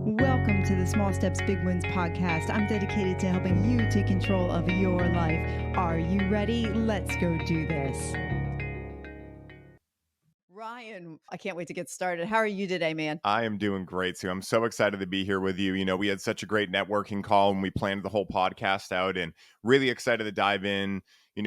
Welcome to the Small Steps, Big Wins podcast. I'm dedicated to helping you take control of your life. Are you ready? Let's go do this. Ryan, I can't wait to get started. How are you today, man? I am doing great, Sue. I'm so excited to be here with you. We had such a great networking call when we planned the whole podcast out, and really excited to dive in,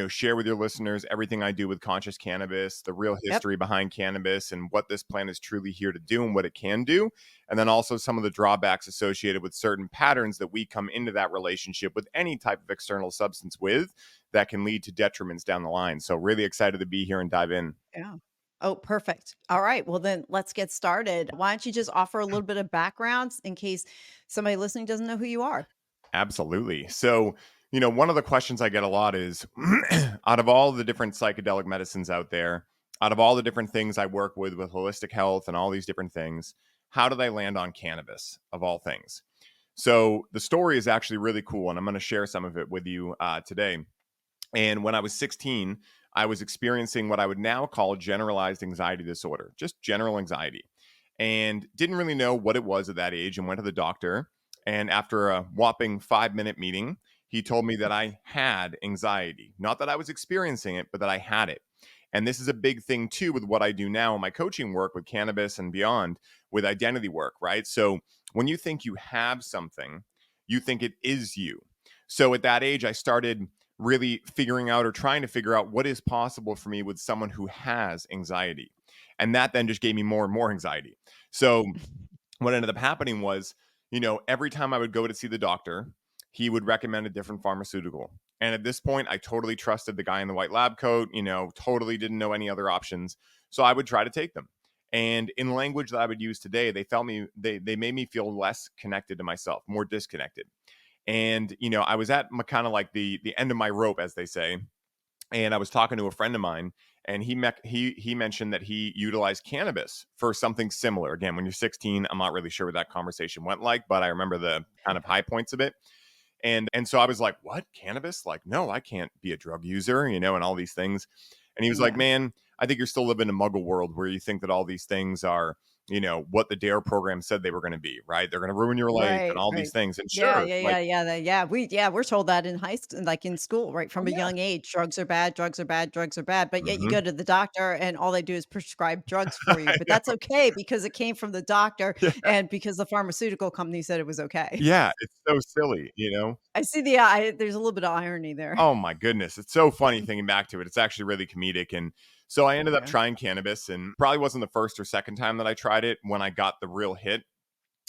share with your listeners everything I do with conscious cannabis, the real Yep. history behind cannabis, and what this plant is truly here to do and what it can do. And then also some of the drawbacks associated with certain patterns that we come into that relationship with any type of external substance with that can lead to detriments down the line. So really excited to be here and dive in. Yeah. Oh, perfect. All right. Well, then let's get started. Why don't you just offer a little bit of background in case somebody listening doesn't know who you are? Absolutely. So, one of the questions I get a lot is out of all the different psychedelic medicines out there, out of all the different things I work with holistic health and all these different things, how did I land on cannabis of all things? So, the story is actually really cool, and I'm going to share some of it with you today. And when I was 16, I was experiencing what I would now call generalized anxiety disorder, just general anxiety, and didn't really know what it was at that age and went to the doctor. And after a whopping 5-minute meeting, he told me that I had anxiety, not that I was experiencing it, but that I had it. And this is a big thing too with what I do now in my coaching work with cannabis and beyond with identity work, right? So when you think you have something, you think it is you. So at that age, I started really figuring out or trying to figure out what is possible for me with someone who has anxiety. And that then just gave me more and more anxiety. So what ended up happening was, every time I would go to see the doctor, he would recommend a different pharmaceutical. And at this point, I totally trusted the guy in the white lab coat, totally didn't know any other options. So I would try to take them. And in language that I would use today, they made me feel less connected to myself, more disconnected. And, I was at kind of like the end of my rope, as they say. And I was talking to a friend of mine, and he mentioned that he utilized cannabis for something similar. Again, when you're 16, I'm not really sure what that conversation went like, but I remember the kind of high points of it. And so I was like, "What? Cannabis? Like, no, I can't be a drug user, and all these things." And he was like, Yeah. "Man, I think you're still living in a muggle world where you think that all these things are, what the DARE program said they were going to be, right? They're going to ruin your life and Right, all these right. things." And Yeah, sure, yeah, like, yeah, yeah, we're told that in high school, like in school, right oh from a yeah, young age, drugs are bad, drugs are bad, drugs are bad. But yet you hmm go to the doctor and all they do is prescribe drugs for you. I But that's know. okay because it came from the doctor Yeah, and because the pharmaceutical company said it was okay. yeah, it's so silly. I see there's a little bit of irony there. Oh my goodness. It's so funny thinking back to it. It's actually really comedic. And so I ended up Yeah. trying cannabis, and probably wasn't the first or second time that I tried it when I got the real hit.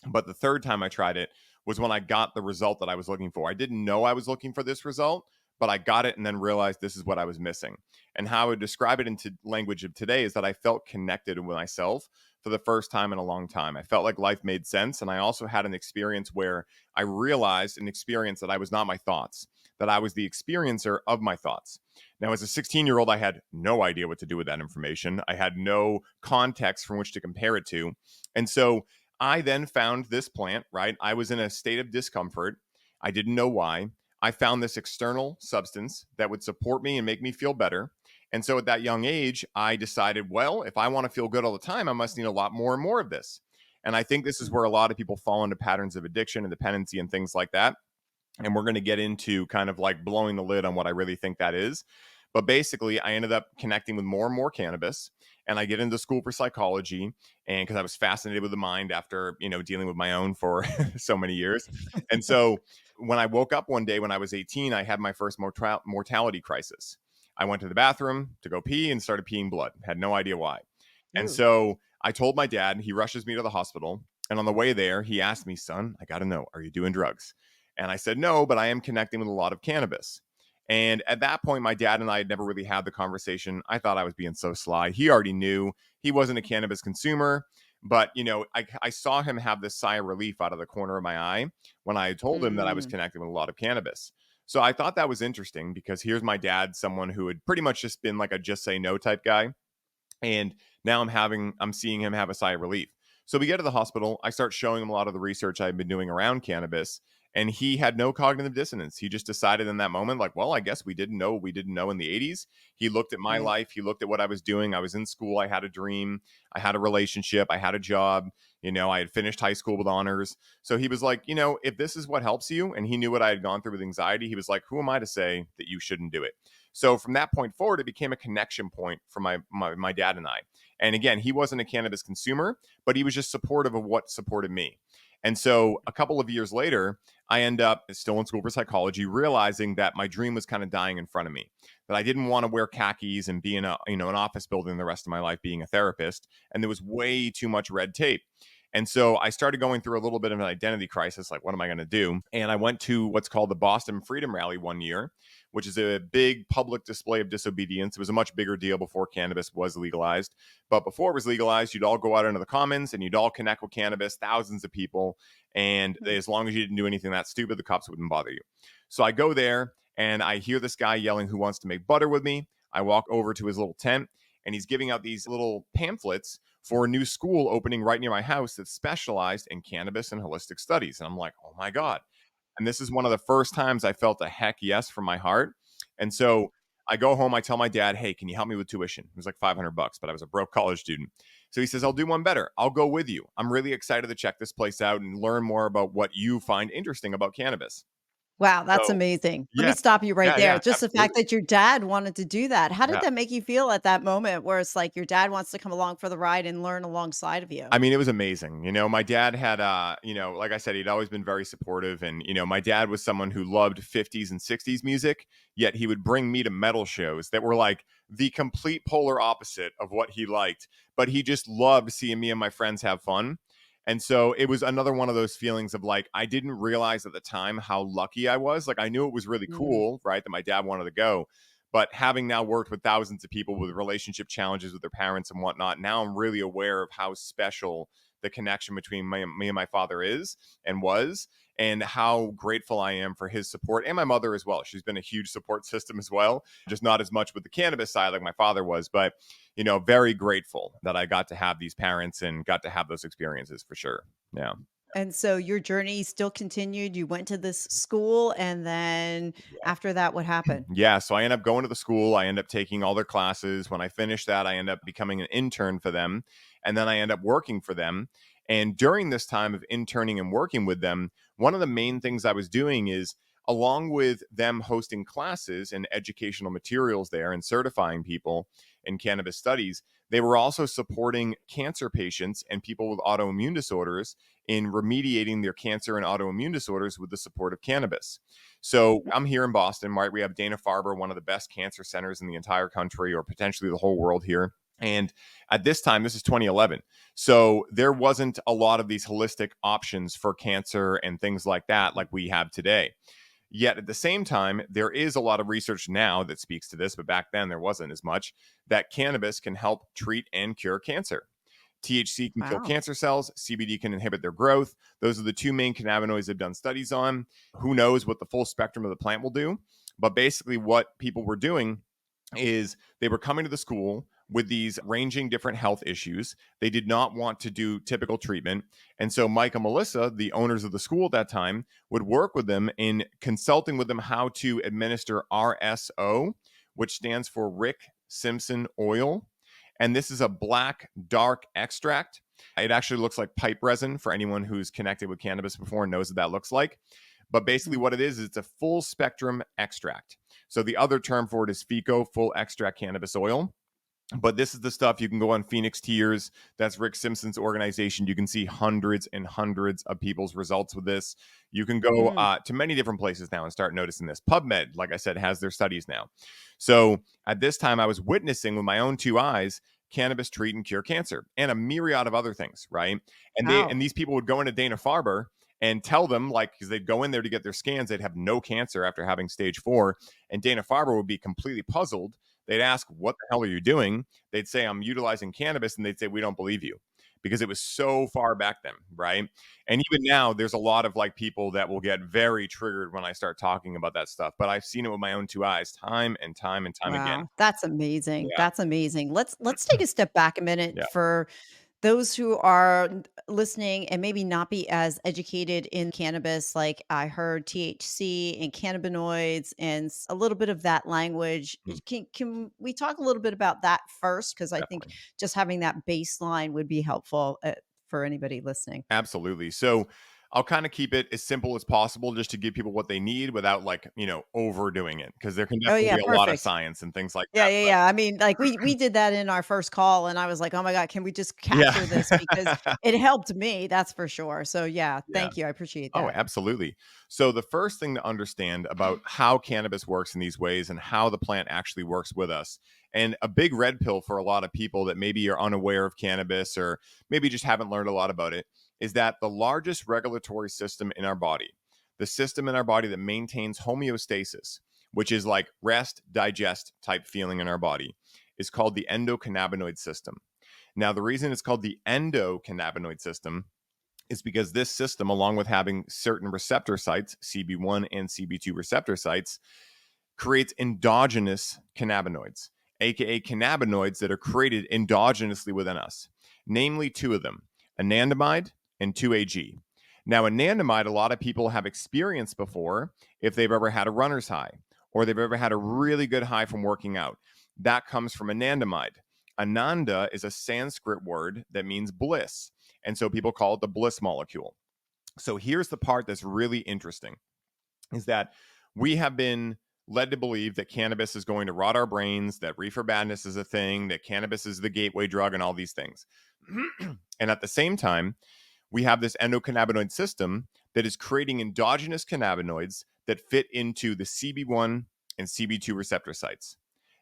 But the third time I tried it was when I got the result that I was looking for. I didn't know I was looking for this result, but I got it and then realized this is what I was missing. And how I would describe it into language of today is that I felt connected with myself for the first time in a long time. I felt like life made sense. And I also had an experience where I realized an experience that I was not my thoughts, that I was the experiencer of my thoughts. Now, as a 16-year-old, I had no idea what to do with that information. I had no context from which to compare it to. And so I then found this plant, right? I was in a state of discomfort. I didn't know why. I found this external substance that would support me and make me feel better. And so at that young age, I decided, well, if I want to feel good all the time, I must need a lot more and more of this. And I think this is Mm. where a lot of people fall into patterns of addiction and dependency and things like that. And we're going to get into kind of like blowing the lid on what I really think that is. But basically, I ended up connecting with more and more cannabis, and I get into school for psychology, and because I was fascinated with the mind after dealing with my own for so many years. And so when I woke up one day when I was 18, I had my first mortality crisis. I went to the bathroom to go pee and started peeing blood. Had no idea why. And Ooh. so I told my dad, and he rushes me to the hospital. And on the way there, he asked me, "Son, I got to know, are you doing drugs?" And I said, "No, but I am connecting with a lot of cannabis." And at that point, my dad and I had never really had the conversation. I thought I was being so sly. He already knew he wasn't a cannabis consumer. But, I saw him have this sigh of relief out of the corner of my eye when I told him that I was Mm. connecting with a lot of cannabis. So I thought that was interesting because here's my dad, someone who had pretty much just been like a just say no type guy. And now I'm seeing him have a sigh of relief. So we get to the hospital. I start showing him a lot of the research I've been doing around cannabis. And he had no cognitive dissonance. He just decided in that moment, like, well, I guess we didn't know what we didn't know in the 80s. He looked at my Right. life. He looked at what I was doing. I was in school. I had a dream. I had a relationship. I had a job. I had finished high school with honors. So he was like, if this is what helps you, and he knew what I had gone through with anxiety, he was like, who am I to say that you shouldn't do it? So from that point forward, it became a connection point for my dad and I. And again, he wasn't a cannabis consumer, but he was just supportive of what supported me. And so a couple of years later, I end up still in school for psychology, realizing that my dream was kind of dying in front of me. That I didn't want to wear khakis and be in an office building the rest of my life being a therapist, and there was way too much red tape. And so I started going through a little bit of an identity crisis, like what am I going to do? And I went to what's called the Boston Freedom Rally one year, which is a big public display of disobedience. It was a much bigger deal before cannabis was legalized. But before it was legalized, you'd all go out into the commons and you'd all connect with cannabis, thousands of people. And as long as you didn't do anything that stupid, the cops wouldn't bother you. So I go there and I hear this guy yelling, who wants to make butter with me? I walk over to his little tent and he's giving out these little pamphlets for a new school opening right near my house that's specialized in cannabis and holistic studies. And I'm like, oh my God. And this is one of the first times I felt a heck yes from my heart. And so I go home, I tell my dad, hey, can you help me with tuition? It was like $500, but I was a broke college student. So he says, I'll do one better. I'll go with you. I'm really excited to check this place out and learn more about what you find interesting about cannabis. Wow, that's So, amazing. Let me yeah, stop you right yeah, there. yeah, Just the fact absolutely. that your dad wanted to do that. How did Yeah. that make you feel at that moment where it's like your dad wants to come along for the ride and learn alongside of you? I mean, it was amazing. My dad had, like I said, he'd always been very supportive. And, my dad was someone who loved 50s and 60s music, yet he would bring me to metal shows that were like the complete polar opposite of what he liked. But he just loved seeing me and my friends have fun. And so it was another one of those feelings of like, I didn't realize at the time how lucky I was. Like, I knew it was really Mm. cool, right? That my dad wanted to go. But having now worked with thousands of people with relationship challenges with their parents and whatnot, now I'm really aware of how special the connection between me and my father is and was, and how grateful I am for his support and my mother as well. She's been a huge support system as well, just not as much with the cannabis side like my father was, but very grateful that I got to have these parents and got to have those experiences for sure. Yeah. And so your journey still continued. You went to this school, and then after that, what happened? Yeah, so I end up going to the school. I end up taking all their classes. When I finish that, I end up becoming an intern for them. And then I end up working for them. And during this time of interning and working with them, one of the main things I was doing is, along with them hosting classes and educational materials there and certifying people in cannabis studies, they were also supporting cancer patients and people with autoimmune disorders in remediating their cancer and autoimmune disorders with the support of cannabis. So I'm here in Boston, right? We have Dana-Farber, one of the best cancer centers in the entire country or potentially the whole world here. And at this time, this is 2011. So there wasn't a lot of these holistic options for cancer and things like that, like we have today. Yet at the same time, there is a lot of research now that speaks to this, but back then there wasn't as much, that cannabis can help treat and cure cancer. THC can kill Wow. cancer cells, CBD can inhibit their growth. Those are the two main cannabinoids they've done studies on. Who knows what the full spectrum of the plant will do? But basically, what people were doing is they were coming to the school with these ranging different health issues. They did not want to do typical treatment. And so Mike and Melissa, the owners of the school at that time, would work with them in consulting with them how to administer RSO, which stands for Rick Simpson oil. And this is a black dark extract. It actually looks like pipe resin for anyone who's connected with cannabis before and knows what that looks like. But basically, Mhm. what it is it's a full spectrum extract. So the other term for it is FICO, full extract cannabis oil. But this is the stuff you can go on Phoenix Tears. That's Rick Simpson's organization. You can see hundreds and hundreds of people's results with this. You can go Mm. to many different places now and start noticing this. PubMed, like I said, has their studies now. So at this time, I was witnessing with my own two eyes cannabis treat and cure cancer and a myriad of other things, right? And Wow. these people would go into Dana Farber and tell them, like, because they'd go in there to get their scans, they'd have no cancer after having stage 4, and Dana Farber would be completely puzzled. They'd ask, what the hell are you doing? They'd say, I'm utilizing cannabis. And they'd say, we don't believe you, because it was so far back then. Right. And even now, there's a lot of like people that will get very triggered when I start talking about that stuff. But I've seen it with my own two eyes time and time again. Wow. That's amazing. Yeah. That's amazing. Let's take a step back a minute Yeah. for those who are listening and maybe not be as educated in cannabis, like I heard THC and cannabinoids and a little bit of that language. Mm, Can we talk a little bit about that first? Because I think definitely. just having that baseline would be helpful for anybody listening. Absolutely. So I'll kind of keep it as simple as possible just to give people what they need without like, overdoing it because there can Oh definitely yeah, be a lot of perfect. science and things like Yeah, that. yeah, But yeah. I mean, like we did that in our first call, and I was like, "Oh my god, can we just yeah. capture this?" Because it helped me, that's for sure. So yeah, Yeah. thank you. I appreciate Oh, that. absolutely. So the first thing to understand about how cannabis works in these ways and how the plant actually works with us, and a big red pill for a lot of people that maybe are unaware of cannabis or maybe just haven't learned a lot about it, is that the largest regulatory system in our body, the system in our body that maintains homeostasis, which is like rest, digest type feeling in our body, is called the endocannabinoid system. Now, the reason it's called the endocannabinoid system is because this system, along with having certain receptor sites, CB1 and CB2 receptor sites, creates endogenous cannabinoids, aka cannabinoids that are created endogenously within us, namely two of them, anandamide and 2-AG. Now, anandamide, a lot of people have experienced before if they've ever had a runner's high or they've ever had a really good high from working out. That comes from anandamide. Ananda is a Sanskrit word that means bliss. And so people call it the bliss molecule. So here's the part that's really interesting is that we have been led to believe that cannabis is going to rot our brains, that reefer madness is a thing, that cannabis is the gateway drug, and all these things. And at the same time, we have this endocannabinoid system that is creating endogenous cannabinoids that fit into the CB1 and CB2 receptor sites.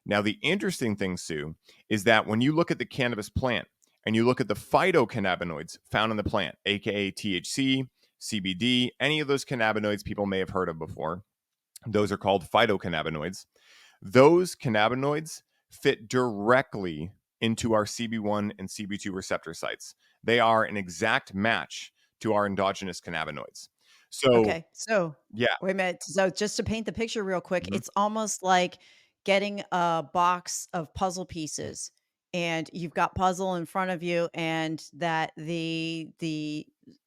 Now, the interesting thing, Sue, is that when you look at the cannabis plant and you look at the phytocannabinoids found in the plant, aka THC, CBD, any of those cannabinoids people may have heard of before, those are called phytocannabinoids. Those cannabinoids fit directly into our CB1 and CB2 receptor sites. They are an exact match to our endogenous cannabinoids. So, Okay, so yeah. wait a minute. So just to paint the picture real quick, Mhm. it's almost like getting a box of puzzle pieces, and you've got puzzle in front of you, and that the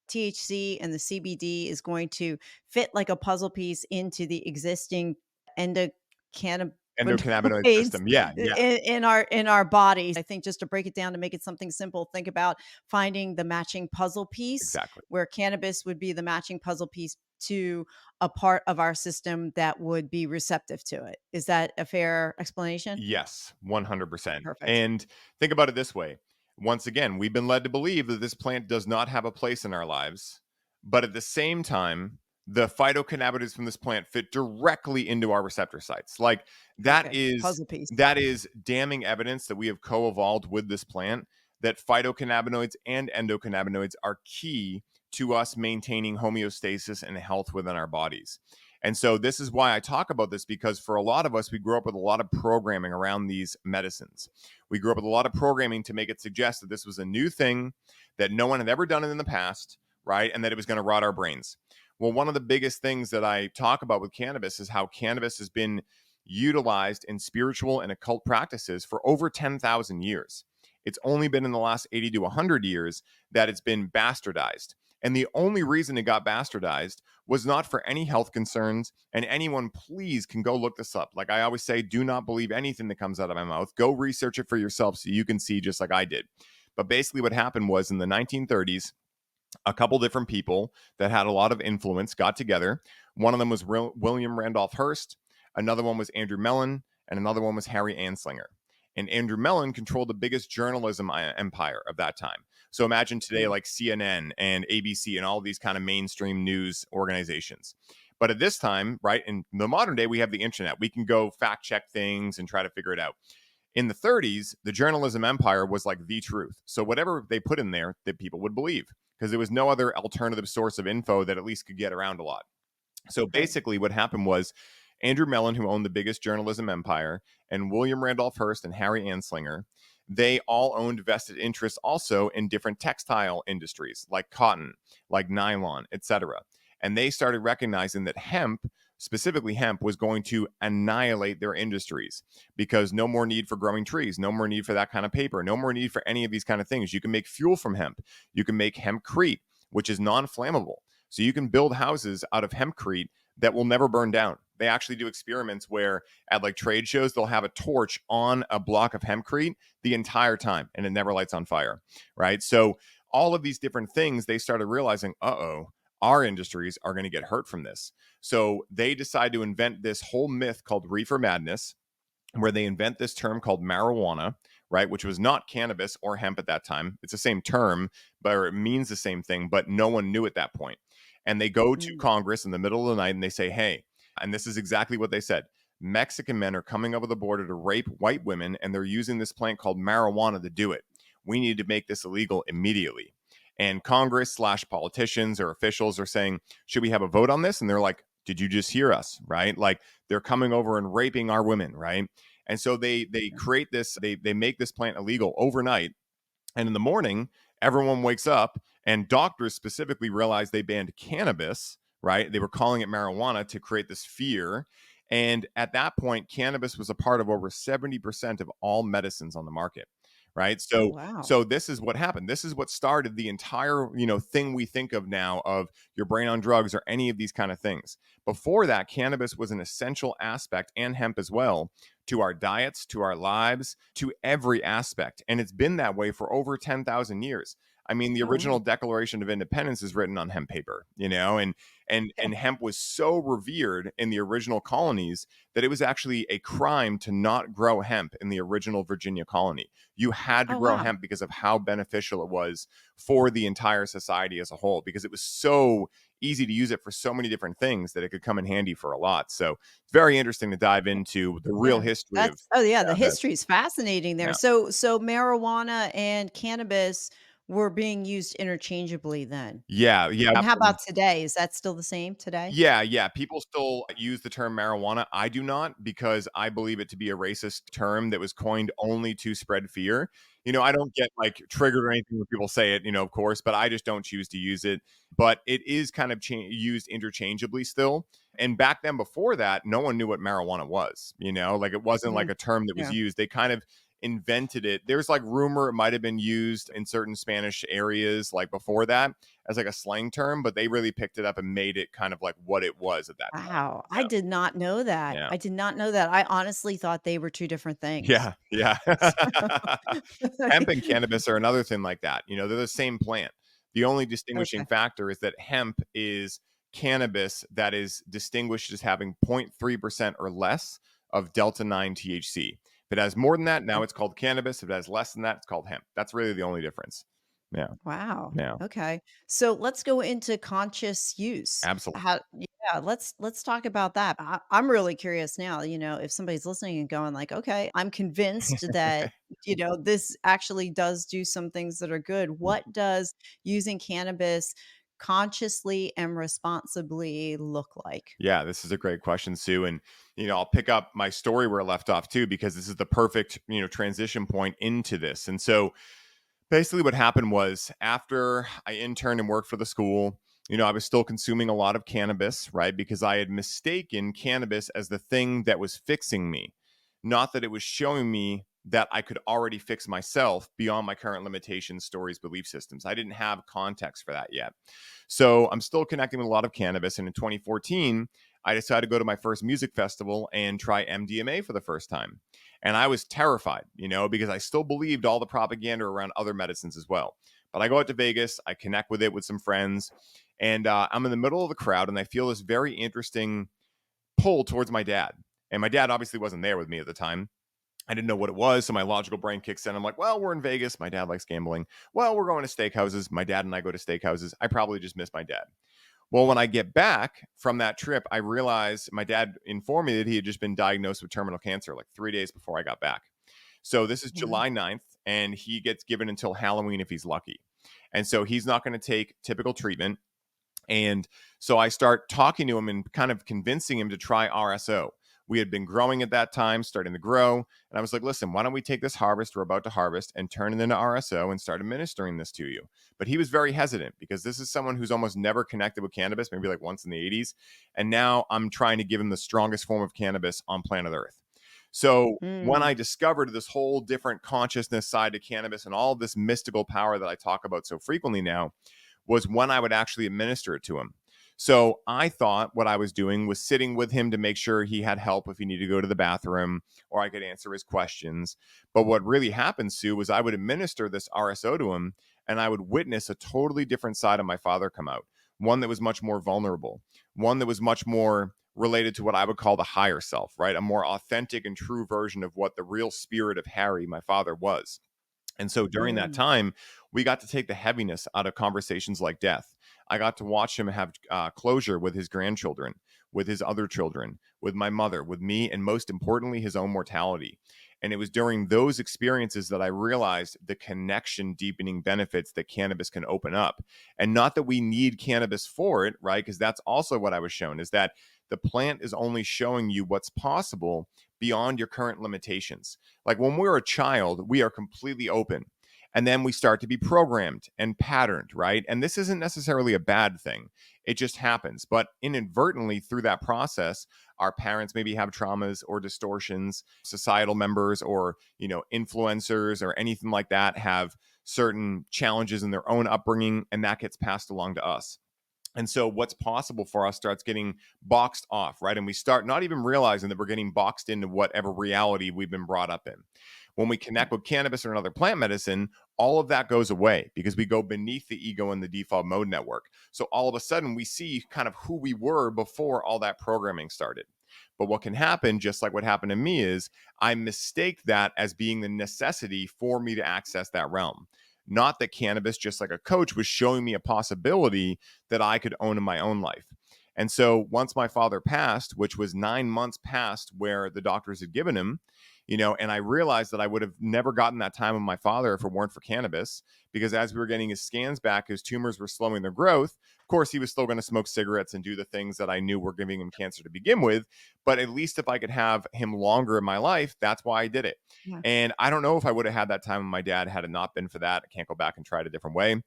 THC and the CBD is going to fit like a puzzle piece into the existing endocannabinoids Endocannabinoid system. Yeah, yeah, in our bodies. I think just to break it down to make it something simple, think about finding the matching puzzle piece exactly. where cannabis would be the matching puzzle piece to a part of our system that would be receptive to it. Is that a fair explanation? Yes, Okay, 100%. perfect. And think about it this way. Once again, we've been led to believe that this plant does not have a place in our lives, but at the same time, the phytocannabinoids from this plant fit directly into our receptor sites. Like that Okay, is puzzle piece. that is damning evidence that we have co-evolved with this plant that phytocannabinoids and endocannabinoids are key to us maintaining homeostasis and health within our bodies. And so this is why I talk about this because for a lot of us, we grew up with a lot of programming around these medicines. We grew up with a lot of programming to make it suggest that this was a new thing, that no one had ever done it in the past, right? And that it was going to rot our brains. Well, one of the biggest things that I talk about with cannabis is how cannabis has been utilized in spiritual and occult practices for over 10,000 years. It's only been in the last 80 to 100 years that it's been bastardized. And the only reason it got bastardized was not for any health concerns. And anyone, please, can go look this up. Like I always say, do not believe anything that comes out of my mouth. Go research it for yourself so you can see just like I did. But basically, what happened was in the 1930s, a couple different people that had a lot of influence got together. One of them was William Randolph Hearst, another one was Andrew Mellon, and another one was Harry Anslinger. And Andrew Mellon controlled the biggest journalism empire of that time. So imagine today, Mm, like CNN and ABC and all these kind of mainstream news organizations. But at this time, right, in the modern day, we have the internet. We can go fact check things and try to figure it out. In the 30s, the journalism empire was like the truth. So whatever they put in there, that people would believe because there was no other alternative source of info that at least could get around a lot. So right. basically, what happened was Andrew Mellon, who owned the biggest journalism empire, and William Randolph Hearst and Harry Anslinger, they all owned vested interests also in different textile industries like cotton, like nylon, etc. And they started recognizing that hemp specifically hemp, was going to annihilate their industries because no more need for growing trees, no more need for that kind of paper, no more need for any of these kind of things. You can make fuel from hemp. You can make hempcrete, which is non-flammable. So you can build houses out of hempcrete that will never burn down. They actually do experiments where at like trade shows, they'll have a torch on a block of hempcrete the entire time and it never lights on fire, right? So all of these different things, they started realizing, our industries are going to get hurt from this. So they decide to invent this whole myth called reefer madness, where they invent this term called marijuana, right? Which was not cannabis or hemp at that time. It's the same term, but it means the same thing, but no one knew at that point. And they go to Mm. Congress in the middle of the night and they say, hey, and this is exactly what they said. Mexican men are coming over the border to rape white women, and they're using this plant called marijuana to do it. We need to make this illegal immediately. And Congress slash politicians or officials are saying, should we have a vote on this? And they're like, did you just hear us? Right? Like they're coming over and raping our women, right? And so they create this, they make this plant illegal overnight. And in the morning, everyone wakes up, and doctors specifically realized they banned cannabis, right? They were calling it marijuana to create this fear. And at that point, cannabis was a part of over 70% of all medicines on the market, right? Oh, So wow. so this is what happened. This is what started the entire, thing we think of now of your brain on drugs or any of these kind of things. Before that, cannabis was an essential aspect, and hemp as well, to our diets, to our lives, to every aspect. And it's been that way for over 10,000 years. I mean, the Oh, wow. original Declaration of Independence is written on hemp paper, and hemp was so revered in the original colonies that it was actually a crime to not grow hemp in the original Virginia colony. You had to Oh, grow wow. hemp because of how beneficial it was for the entire society as a whole, because it was so easy to use it for so many different things that it could come in handy for a lot. So it's very interesting to dive into the real Yeah. history of That's oh, yeah, the this. history is fascinating there. Yeah. So marijuana and cannabis were being used interchangeably then? Yeah, yeah, And how about today? Is that still the same today? yeah, yeah. People still use the term marijuana. I do not, because I believe it to be a racist term that was coined only to spread fear. I don't get like triggered or anything when people say it, of course, but I just don't choose to use it. But it is kind of used interchangeably still. And back then, before that, no one knew what marijuana was. Like it wasn't like Mm, a term that was yeah. used. They kind of invented it. There's like rumor it might have been used in certain Spanish areas like before that as like a slang term, but they really picked it up and made it kind of like what it was at that time. Wow, I did not know that. Yeah. I did not know that. I honestly thought they were 2 different things. Yeah. Yeah. So, Yeah. Hemp and cannabis are another thing like that. They're the same plant. The only distinguishing okay, factor is that hemp is cannabis that is distinguished as having 0.3% or less of delta 9 THC. If it has more than that, now okay. it's called cannabis. If it has less than that, it's called hemp. That's really the only difference. Yeah. Wow. Yeah. Okay. So let's go into conscious use. Absolutely. How yeah, let's talk about that. I'm really curious now, if somebody's listening and going like, "Okay, I'm convinced that, this actually does do some things that are good." What does using cannabis consciously and responsibly look like? Yeah, this is a great question, Sue. And, I'll pick up my story where I left off too, because this is the perfect, transition point into this. And so basically what happened was after I interned and worked for the school, I was still consuming a lot of cannabis, right? Because I had mistaken cannabis as the thing that was fixing me, not that it was showing me that I could already fix myself beyond my current limitations, stories, belief systems. I didn't have context for that yet. So I'm still connecting with a lot of cannabis. And in 2014, I decided to go to my first music festival and try MDMA for the first time. And I was terrified, because I still believed all the propaganda around other medicines as well. But I go out to Vegas, I connect with it with some friends, and I'm in the middle of the crowd, and I feel this very interesting pull towards my dad. And my dad obviously wasn't there with me at the time. I didn't know what it was. So my logical brain kicks in. I'm like, well, we're in Vegas. My dad likes gambling. Well, we're going to steakhouses. My dad and I go to steakhouses. I probably just miss my dad. Well, when I get back from that trip, I realize my dad informed me that he had just been diagnosed with terminal cancer like 3 days before I got back. So this is Wow. July 9th, and he gets given until Halloween if he's lucky. And so he's not going to take typical treatment. And so I start talking to him and kind of convincing him to try RSO, We had been growing at that time, starting to grow. And I was like, listen, why don't we take this harvest we're about to harvest and turn it into RSO and start administering this to you? But he was very hesitant because this is someone who's almost never connected with cannabis, maybe like once in the 80s. And now I'm trying to give him the strongest form of cannabis on planet Earth. So when Mm. I discovered this whole different consciousness side to cannabis and all this mystical power that I talk about so frequently now, was when I would actually administer it to him. So I thought what I was doing was sitting with him to make sure he had help if he needed to go to the bathroom or I could answer his questions. But what really happened, Sue, was I would administer this RSO to him and I would witness a totally different side of my father come out. One that was much more vulnerable, one that was much more related to what I would call the higher self, right? A more authentic and true version of what the real spirit of Harry, my father, was. And so during that Mm. time, we got to take the heaviness out of conversations like death. I got to watch him have closure with his grandchildren, with his other children, with my mother, with me, and most importantly, his own mortality. And it was during those experiences that I realized the connection deepening benefits that cannabis can open up. And not that we need cannabis for it, right? Because that's also what I was shown is that the plant is only showing you what's possible beyond your current limitations. Like when we're a child, we are completely open. And then we start to be programmed and patterned, right? And this isn't necessarily a bad thing. It just happens. But inadvertently, through that process, our parents maybe have traumas or distortions, societal members or, influencers or anything like that have certain challenges in their own upbringing, and that gets passed along to us. And so what's possible for us starts getting boxed off, right? And we start not even realizing that we're getting boxed into whatever reality we've been brought up in. When we connect with cannabis or another plant medicine, all of that goes away because we go beneath the ego and the default mode network. So all of a sudden, we see kind of who we were before all that programming started. But what can happen, just like what happened to me, is I mistake that as being the necessity for me to access that realm. Not that cannabis, just like a coach, was showing me a possibility that I could own in my own life. And so once my father passed, which was 9 months past where the doctors had given him, and I realized that I would have never gotten that time with my father if it weren't for cannabis, because as we were getting his scans back, his tumors were slowing their growth. Of course, he was still going to smoke cigarettes and do the things that I knew were giving him cancer to begin with. But at least if I could have him longer in my life, that's why I did it. Yeah. And I don't know if I would have had that time with my dad had it not been for that. I can't go back and try it a different way.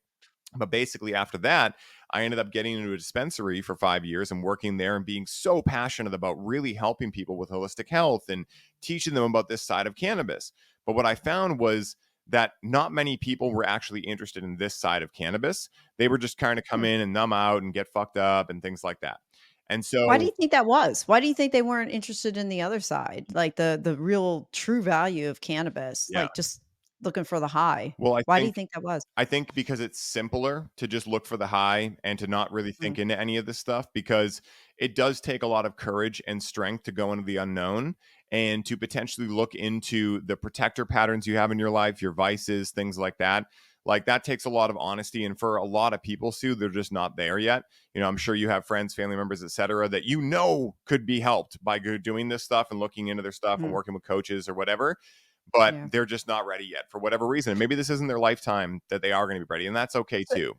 But basically, after that, I ended up getting into a dispensary for 5 years and working there and being so passionate about really helping people with holistic health and teaching them about this side of cannabis. But what I found was that not many people were actually interested in this side of cannabis. They were just kind of come Hmm. in and numb out and get fucked up and things like that. And Why do so, you think that was? Why do you think they weren't interested in the other side? Like the real true value of cannabis, yeah. like just looking for the high. Well, I Why do you think think that was? I think because it's simpler to just look for the high and to not really Mm. think into any of this stuff because it does take a lot of courage and strength to go into the unknown and to potentially look into the protector patterns you have in your life, your vices, things like that. Like that takes a lot of honesty. And for a lot of people, Sue, they're just not there yet. I'm sure you have friends, family members, etc., that could be helped by doing this stuff and looking into their stuff and Mm. working with coaches or whatever, but Yeah. they're just not ready yet for whatever reason. Maybe this isn't their lifetime that they are going to be ready, and that's okay So too.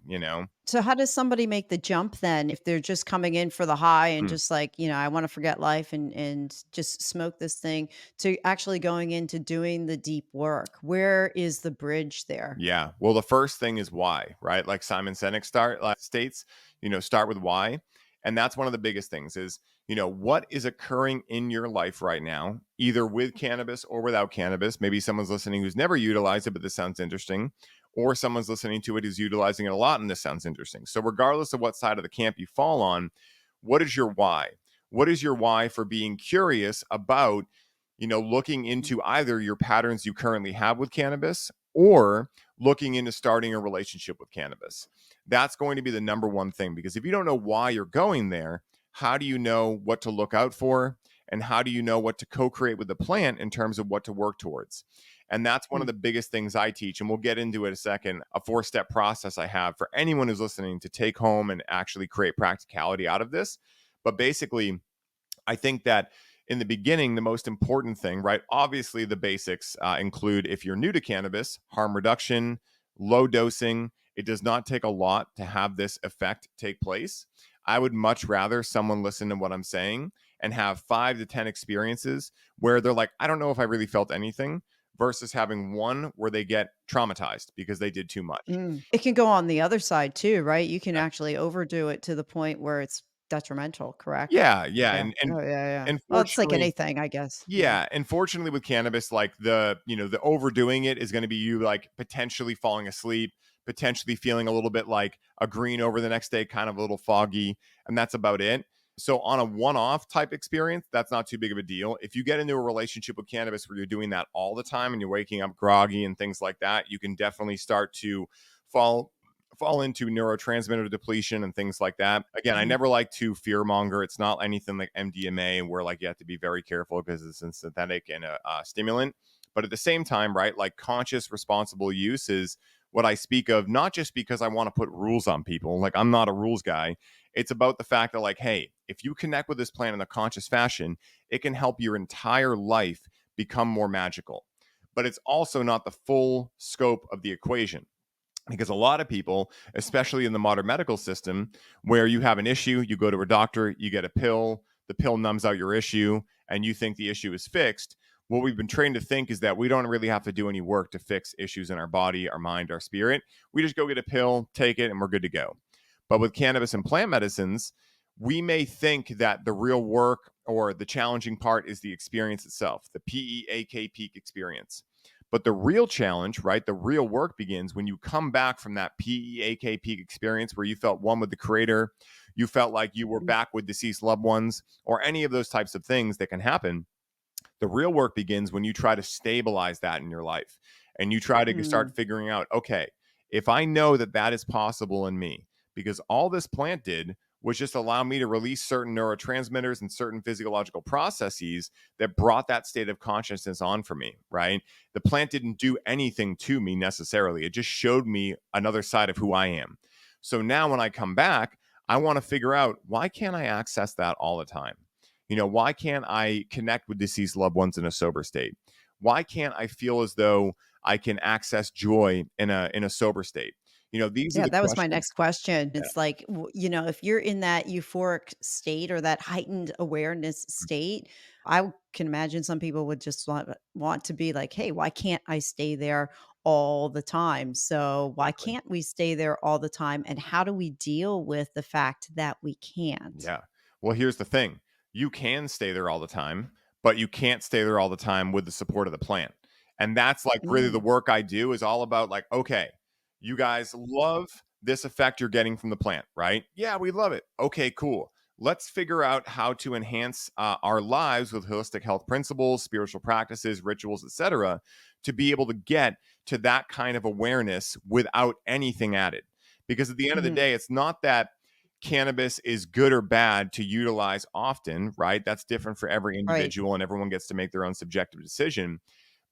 so how does somebody make the jump then if they're just coming in for the high and Hmm. just like, I want to forget life and just smoke this thing to actually going into doing the deep work? Where is the bridge there? Yeah. Well, the first thing is why, right? Like Simon Sinek states, start with why. And that's one of the biggest things is, what is occurring in your life right now, either with cannabis or without cannabis. Maybe someone's listening who's never utilized it, but this sounds interesting. Or someone's listening to it who's utilizing it a lot and this sounds interesting. So, regardless of what side of the camp you fall on, what is your why? What is your why for being curious about, looking Mm. into either your patterns you currently have with cannabis or looking into starting a relationship with cannabis? That's going to be the number one thing because if you don't know why you're going there, how do you know what to look out for? And how do you know what to co create with the plant in terms of what to work towards? And that's one of Mm. the biggest things I teach. And we'll get into it in a second, a 4-step process I have for anyone who's listening to take home and actually create practicality out of this. But basically, I think that in the beginning, the most important thing, right? Obviously, the basics include if you're new to cannabis, harm reduction, low dosing. It does not take a lot to have this effect take place. I would much rather someone listen to what I'm saying and have 5 to 10 experiences where they're like, I don't know if I really felt anything, versus having one where they get traumatized because they did too much. It can go on the other side too, right? You can actually overdo it to the point where it's detrimental, correct? Yeah, yeah, Yeah. and Oh, yeah, yeah. Well, it's like unfortunately, anything, I guess. Yeah. yeah, and fortunately with cannabis, like the overdoing it is going to be you like potentially falling asleep, potentially feeling a little bit like a green over the next day, kind of a little foggy, and that's about it. So on a one-off type experience, that's not too big of a deal. If you get into a relationship with cannabis where you're doing that all the time and you're waking up groggy and things like that, you can definitely start to fall fall into neurotransmitter depletion and things like that. Again, I Mhm. never like to fearmonger. It's not anything like MDMA where like you have to be very careful because it's a synthetic and a stimulant. But at the same time, right, like conscious, responsible use is what I speak of, not just because I want to put rules on people. Like I'm not a rules guy. It's about the fact that, like, hey, if you connect with this plant in a conscious fashion, it can help your entire life become more magical. But it's also not the full scope of the equation, because a lot of people, especially in the modern medical system, where you have an issue, you go to a doctor, you get a pill, the pill numbs out your issue, and you think the issue is fixed. What we've been trained to think is that we don't really have to do any work to fix issues in our body, our mind, our spirit. We just go get a pill, take it, and we're good to go. But with cannabis and plant medicines, we may think that the real work or the challenging part is the experience itself, the PEAK peak experience. But the real challenge, right? The real work begins when you come back from that PEAK peak experience where you felt one with the creator, you felt like you were Mhm. back with deceased loved ones, or any of those types of things that can happen. The real work begins when you try to stabilize that in your life and you try to start Mm. figuring out, okay, if I know that that is possible in me, because all this plant did was just allow me to release certain neurotransmitters and certain physiological processes that brought that state of consciousness on for me, right? The plant didn't do anything to me necessarily. It just showed me another side of who I am. So now when I come back, I want to figure out, why can't I access that all the time? Why can't I connect with deceased loved ones in a sober state? Why can't I feel as though I can access joy in a sober state? These are Yeah, the that was my questions. next question. Yeah. It's like, if you're in that euphoric state or that heightened awareness state, can imagine some people would just want to be like, "Hey, why can't I stay there all the time?" So, why Exactly. can't we stay there all the time, and how do we deal with the fact that we can't? Yeah. Well, here's the thing. You can stay there all the time, but you can't stay there all the time with the support of the plant. And that's like really the Mm, work I do is all about like, okay, you guys love this effect you're getting from the plant, right? Yeah, we love it. Okay, cool. Let's figure out how to enhance our lives with holistic health principles, spiritual practices, rituals, etc., to be able to get to that kind of awareness without anything added. Because at the end of the mhm, day, it's not that cannabis is good or bad to utilize often, right? That's different for every right. individual and everyone gets to make their own subjective decision.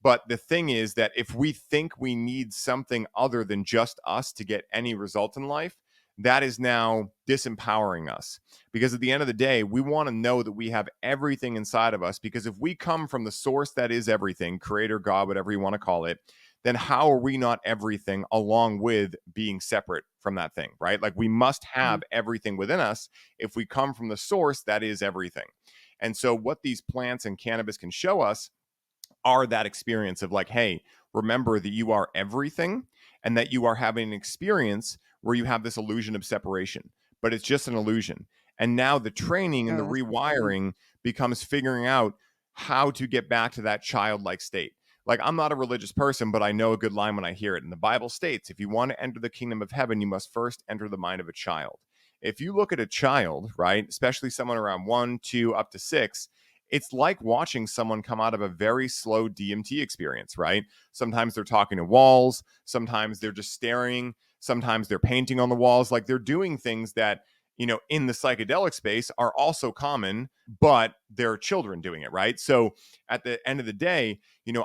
But the thing is that if we think we need something other than just us to get any result in life, that is now disempowering us. Because at the end of the day, we want to know that we have everything inside of us. Because if we come from the source that is everything, creator, God, whatever you want to call it, then how are we not everything along with being separate from that thing, right? Like we must Mhm, have everything within us if we come from the source that is everything. And so, what these plants and cannabis can show us are that experience of like, hey, remember that you are everything and that you are having an experience where you have this illusion of separation, but it's just an illusion. And now the training and oh, the that's important. rewiring becomes figuring out how to get back to that childlike state. Like, I'm not a religious person, but I know a good line when I hear it. And the Bible states, if you want to enter the kingdom of heaven, you must first enter the mind of a child. If you look at a child, right, especially someone around 1, 2, up to 6, it's like watching someone come out of a very slow DMT experience, right? Sometimes they're talking to walls, sometimes they're just staring, sometimes they're painting on the walls. Like they're doing things that, in the psychedelic space are also common, but they're children doing it, right? So at the end of the day,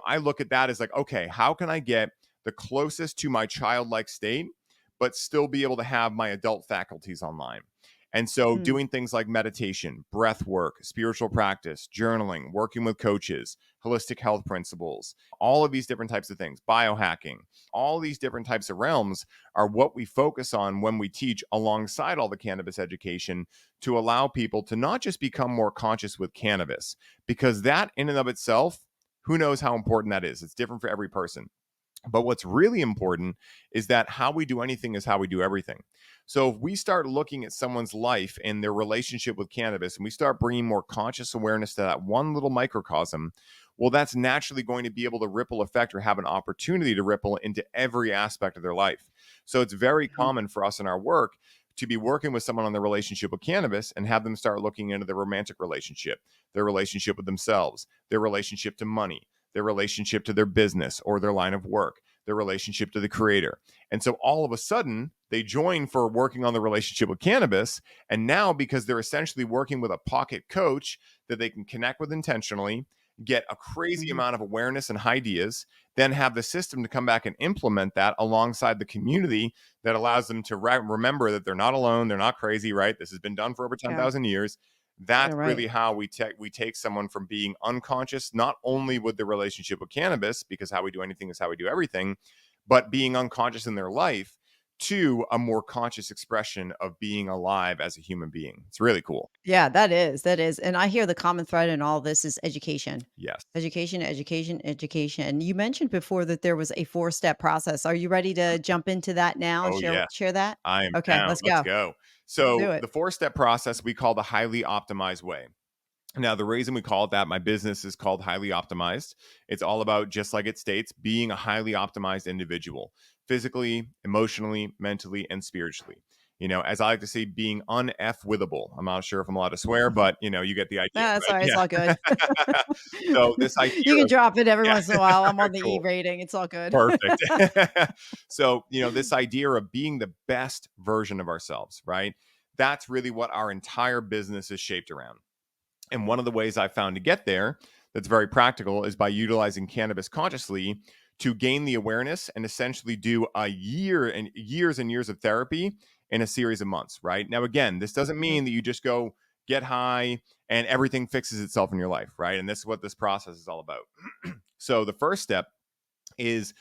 I look at that as like, okay, how can I get the closest to my childlike state, but still be able to have my adult faculties online? And so Mm, doing things like meditation, breath work, spiritual practice, journaling, working with coaches, holistic health principles, all of these different types of things, biohacking, all these different types of realms are what we focus on when we teach alongside all the cannabis education to allow people to not just become more conscious with cannabis, because that in and of itself, who knows how important that is? It's different for every person. But what's really important is that how we do anything is how we do everything. So if we start looking at someone's life and their relationship with cannabis and we start bringing more conscious awareness to that one little microcosm, well, that's naturally going to be able to ripple effect or have an opportunity to ripple into every aspect of their life. So it's very mhm, common for us in our work to be working with someone on their relationship with cannabis and have them start looking into their romantic relationship, their relationship with themselves, their relationship to money, their relationship to their business or their line of work, their relationship to the creator. And so all of a sudden, they join for working on the relationship with cannabis. And now, because they're essentially working with a pocket coach that they can connect with intentionally, get a crazy mhm. amount of awareness and ideas, then have the system to come back and implement that alongside the community that allows them to remember that they're not alone, they're not crazy, right? This has been done for over Yeah, 10,000 years. yeah, That's right. really how we take someone from being unconscious, not only with the relationship with cannabis, because how we do anything is how we do everything, but being unconscious in their life to a more conscious expression of being alive as a human being. It's really cool. Yeah, that is, and I hear the common thread in all this is education. Yes. Education, education, education. You mentioned before that there was a four-step process. Are you ready to jump into that now and Oh yeah. share that? I am Okay, down. let's Let's go. go. Let's So do it. the four-step process we call the highly optimized way. Now, the reason we call it that, my business is called Highly Optimized. It's all about, just like it states, being a highly optimized individual, physically, emotionally, mentally, and spiritually. As I like to say, being unf withable. I'm not sure if I'm allowed to swear, but you get the idea, No, that's right? alright, it's all Yeah. good. So this idea You can of, drop it every yeah, once in a while. I'm on the E cool. rating. It's all good. Perfect. So, this idea of being the best version of ourselves, right? That's really what our entire business is shaped around. And one of the ways I found to get there that's very practical is by utilizing cannabis consciously to gain the awareness and essentially do a year and years of therapy in a series of months, right? Now, again, this doesn't Mhm, mean that you just go get high and everything fixes itself in your life, right? And this is what this process is all about. So, the first step is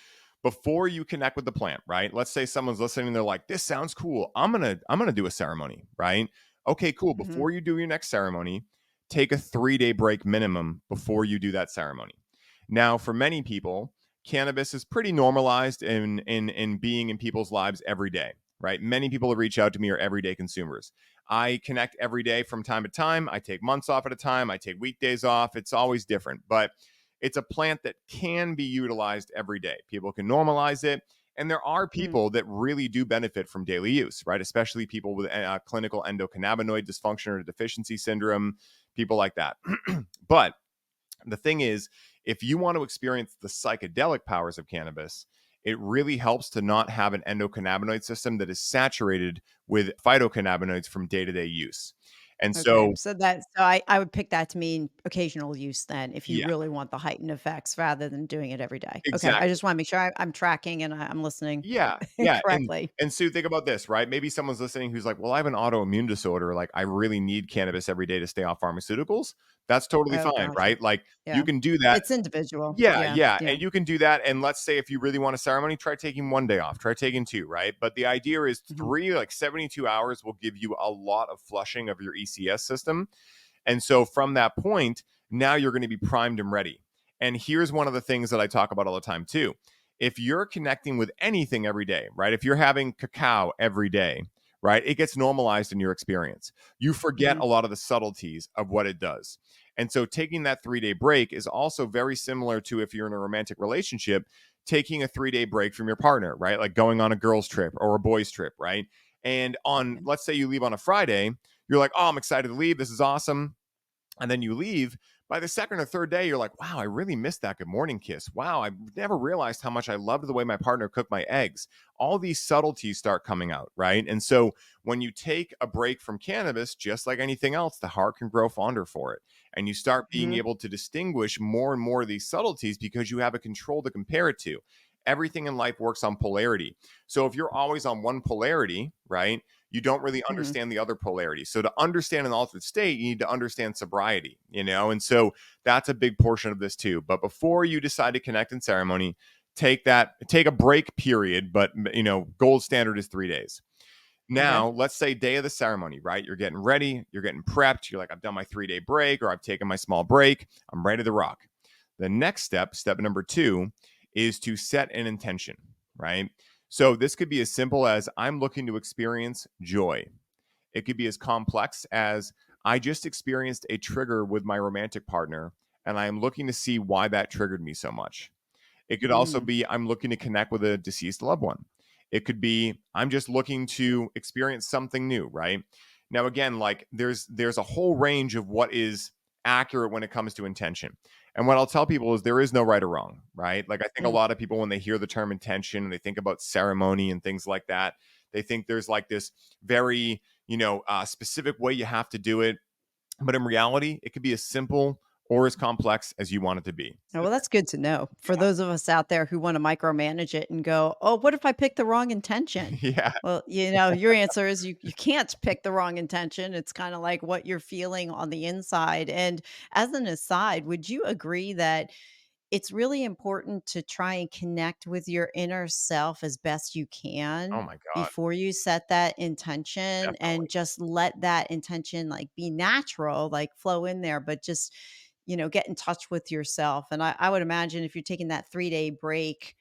before you connect with the plant, right? Let's say someone's listening and they're like, "This sounds cool. I'm going to do a ceremony," right? Okay, cool. mhm, Before you do your next ceremony, take a 3-day break minimum before you do that ceremony. Now, for many people, cannabis is pretty normalized in being in people's lives every day, right? Many people that reach out to me are everyday consumers. I connect every day from time to time. I take months off at a time. I take weekdays off. It's always different, but it's a plant that can be utilized every day. People can normalize it. And there are mm, people that really do benefit from daily use, right? Especially people with clinical endocannabinoid dysfunction or deficiency syndrome, people like that. But the thing is, if you want to experience the psychedelic powers of cannabis, it really helps to not have an endocannabinoid system that is saturated with phytocannabinoids from day to day use. And okay, so, so I would pick that to mean occasional use then if you yeah, really want the heightened effects rather than doing it every day. Okay, I exactly. just wanna make sure I'm tracking and I'm listening Yeah, yeah, and correctly. and Sue, think about this, right? Maybe someone's listening who's like, "Well, I have an autoimmune disorder, like, I really need cannabis every day to stay off pharmaceuticals." That's totally Oh, fine, gotcha. right? Like, you Yeah. can do that. It's individual. Yeah, Yeah, yeah, yeah. and you can do that, and let's say if you really want a ceremony, try taking 1 day off, try taking 2, right? But the idea is Mhm, 3, like, 72 hours will give you a lot of flushing of your ECS system, and so from that point, now you're going to be primed and ready. And here's one of the things that I talk about all the time too. If you're connecting with anything every day, right? If you're having cacao every day, right? It gets normalized in your experience. You forget mhm, a lot of the subtleties of what it does. And so taking that 3-day break is also very similar to if you're in a romantic relationship, taking a 3-day break from your partner, right? Like going on a girl's trip or a boys' trip, right? And on, yeah, let's say you leave on a Friday, you're like, "Oh, I'm excited to leave. This is awesome." And then you leave. By the second or third day, you're like, "Wow, I really missed that good morning kiss. Wow, I never realized how much I loved the way my partner cooked my eggs." All these subtleties start coming out, right? And so when you take a break from cannabis, just like anything else, the heart can grow fonder for it. And you start being mhm, able to distinguish more and more of these subtleties because you have a control to compare it to. Everything in life works on polarity. So if you're always on one polarity, right? you don't really Mhm. understand the other polarity. So to understand an altered state, you need to understand sobriety, and so that's a big portion of this too. But before you decide to connect in ceremony, take a break period, but gold standard is 3 days. Okay. Now, let's say day of the ceremony, right? You're getting ready, you're getting prepped. You're like, I've done my 3 day break, or I've taken my small break. I'm ready to rock. The next step, step number two, is to set an intention, right? So this could be as simple as I'm looking to experience joy. It could be as complex as I just experienced a trigger with my romantic partner, and I am looking to see why that triggered me so much. It could also Mm. be I'm looking to connect with a deceased loved one. It could be I'm just looking to experience something new, right? Now again, like there's a whole range of what is accurate when it comes to intention. And what I'll tell people is there is no right or wrong, right? Like I think a Mm. lot of people when they hear the term intention and they think about ceremony and things like that, they think there's like this very, specific way you have to do it. But in reality, it could be as simple or as complex as you want it to be. Oh, well, that's good to know for those of us out there who wanna micromanage it and go, "Oh, what if I pick the wrong intention?" Yeah. Well, your answer is you can't pick the wrong intention. It's kinda like what you're feeling on the inside, and as an aside, would you agree that it's really important to try and connect with your inner self as best you Oh can my god, before you set that intention and definitely. just let that intention like be natural, like flow in there, but just, get in touch with yourself. And I would imagine if you're taking that 3-day break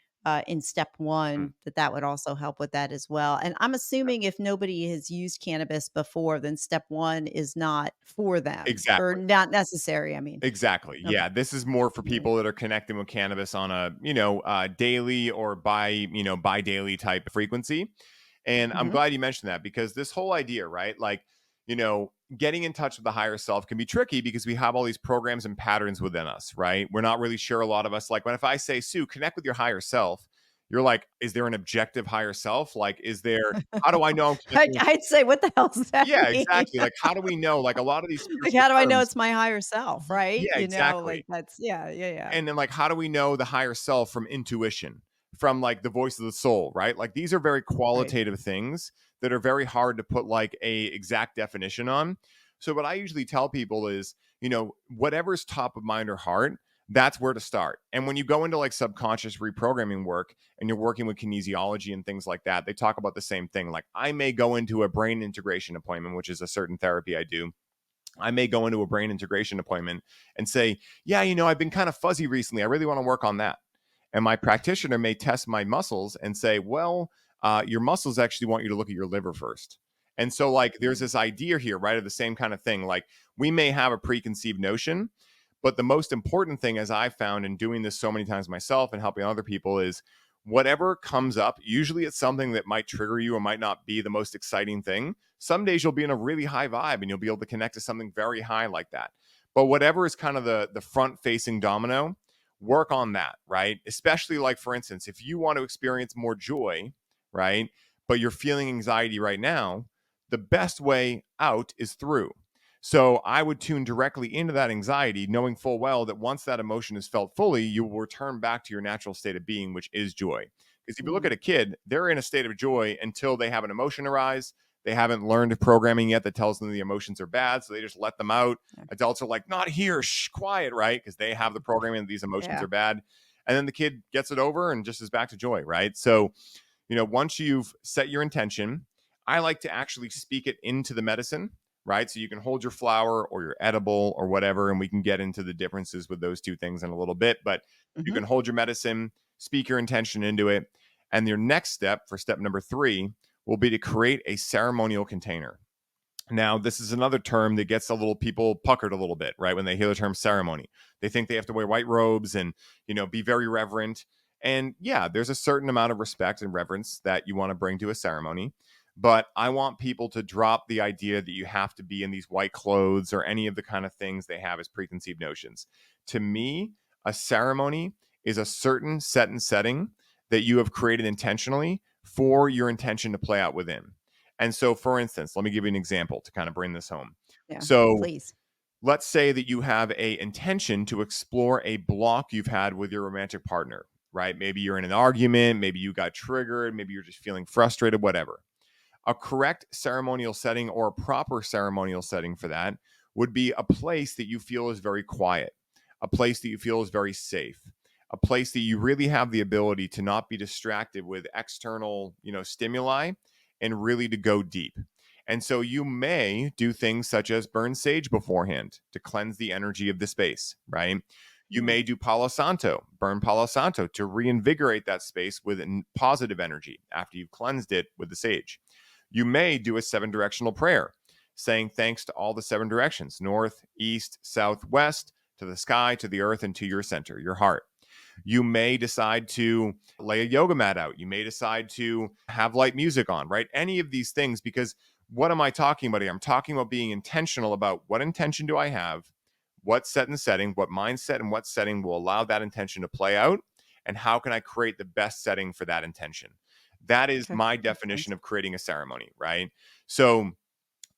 in step Mm, one, that would also help with that as well. And I'm assuming if nobody has used cannabis before, then step one is not for them or exactly. not necessary. I mean, Exactly. okay. Yeah, this is more for Yeah. people that are connecting with cannabis on a, daily or by daily type of frequency. And I'm Hmm. glad you mentioned that because this whole idea, right? Like, getting in touch with the higher self can be tricky because we have all these programs and patterns within us, right? We're not really sure a lot of us. Like when if I say, Sue, connect with your higher self, you're like, is there an objective higher self? Like, how do I know I'm connecting with I'd say, "What the hell does that yeah, mean?" exactly. Like, how do we know? Like a lot of these Like, spiritual how do I know terms. it's my higher self, right? Yeah, Like, exactly. that's yeah, yeah, yeah. And then like how do we know the higher self from intuition, from like the voice of the soul, right? Like these are very Right. qualitative things that are very hard to put like a exact definition on. So what I usually tell people is, whatever's top of mind or heart, that's where to start. And when you go into like subconscious reprogramming work and you're working with kinesiology and things like that, they talk about the same thing. Like I may go into a brain integration appointment, which is a certain therapy I do. I may go into a brain integration appointment and say, yeah, I've been kind of fuzzy recently. I really want to work on that. And my practitioner may test my muscles and say, well, your muscles actually want you to look at your liver first. And so, like, there's Mm, this idea here, right, of the same kind of thing. Like, we may have a preconceived notion, but the most important thing, as I've found in doing this so many times myself and helping other people, is whatever comes up, usually it's something that might trigger you or might not be the most exciting thing. Some days you'll be in a really high vibe and you'll be able to connect to something very high like that. But whatever is kind of the front facing domino, work on that, right? Especially like for instance, if you want to experience more joy, right? But you're feeling anxiety right now, the best way out is through. So I would tune directly into that anxiety, knowing full well that once that emotion is felt fully, you will return back to your natural state of being, which is joy. Because if you look mhm. at a kid, they're in a state of joy until they have an emotion arise. They haven't learned programming yet that tells them the emotions are bad. So they just let them out. Yeah. Adults are like, not here, shh, quiet, right? Because they have the programming that these emotions Yeah. are bad. And then the kid gets it over and just is back to joy, right? So, once you've set your intention, I like to actually speak it into the medicine, right? So you can hold your flower or your edible or whatever, and we can get into the differences with those two things in a little bit. But you Mhm. can hold your medicine, speak your intention into it. And your next step for step number three will be to create a ceremonial container. Now, this is another term that gets a little people puckered a little bit, right? When they hear the term ceremony, they think they have to wear white robes and, be very reverent. And yeah, there's a certain amount of respect and reverence that you want to bring to a ceremony. But I want people to drop the idea that you have to be in these white clothes or any of the kind of things they have as preconceived notions. To me, a ceremony is a certain set and setting that you have created intentionally for your intention to play out within. And so, for instance, let me give you an example to kind of bring this home. Yeah. So, Please. let's say that you have a intention to explore a block you've had with your romantic partner, right? Maybe you're in an argument, maybe you got triggered, maybe you're just feeling frustrated, whatever. A correct ceremonial setting, or a proper ceremonial setting for that, would be a place that you feel is very quiet, a place that you feel is very safe, a place that you really have the ability to not be distracted with external, stimuli, and really to go deep. And so you may do things such as burn sage beforehand to cleanse the energy of the space, right? You Mm. may do Palo Santo, burn Palo Santo to reinvigorate that space with positive energy after you've cleansed it with the sage. You may do a 7 directional prayer, saying thanks to all the 7 directions: north, east, south, west, to the sky, to the earth, and to your center, your heart. You may decide to lay a yoga mat out. You may decide to have light music on, right? Any of these things, because what am I talking about here? I'm talking about being intentional about what intention do I have, what set and setting, what mindset and what setting will allow that intention to play out, and how can I create the best setting for that intention. That is Okay, my makes definition sense. of creating a ceremony, right? So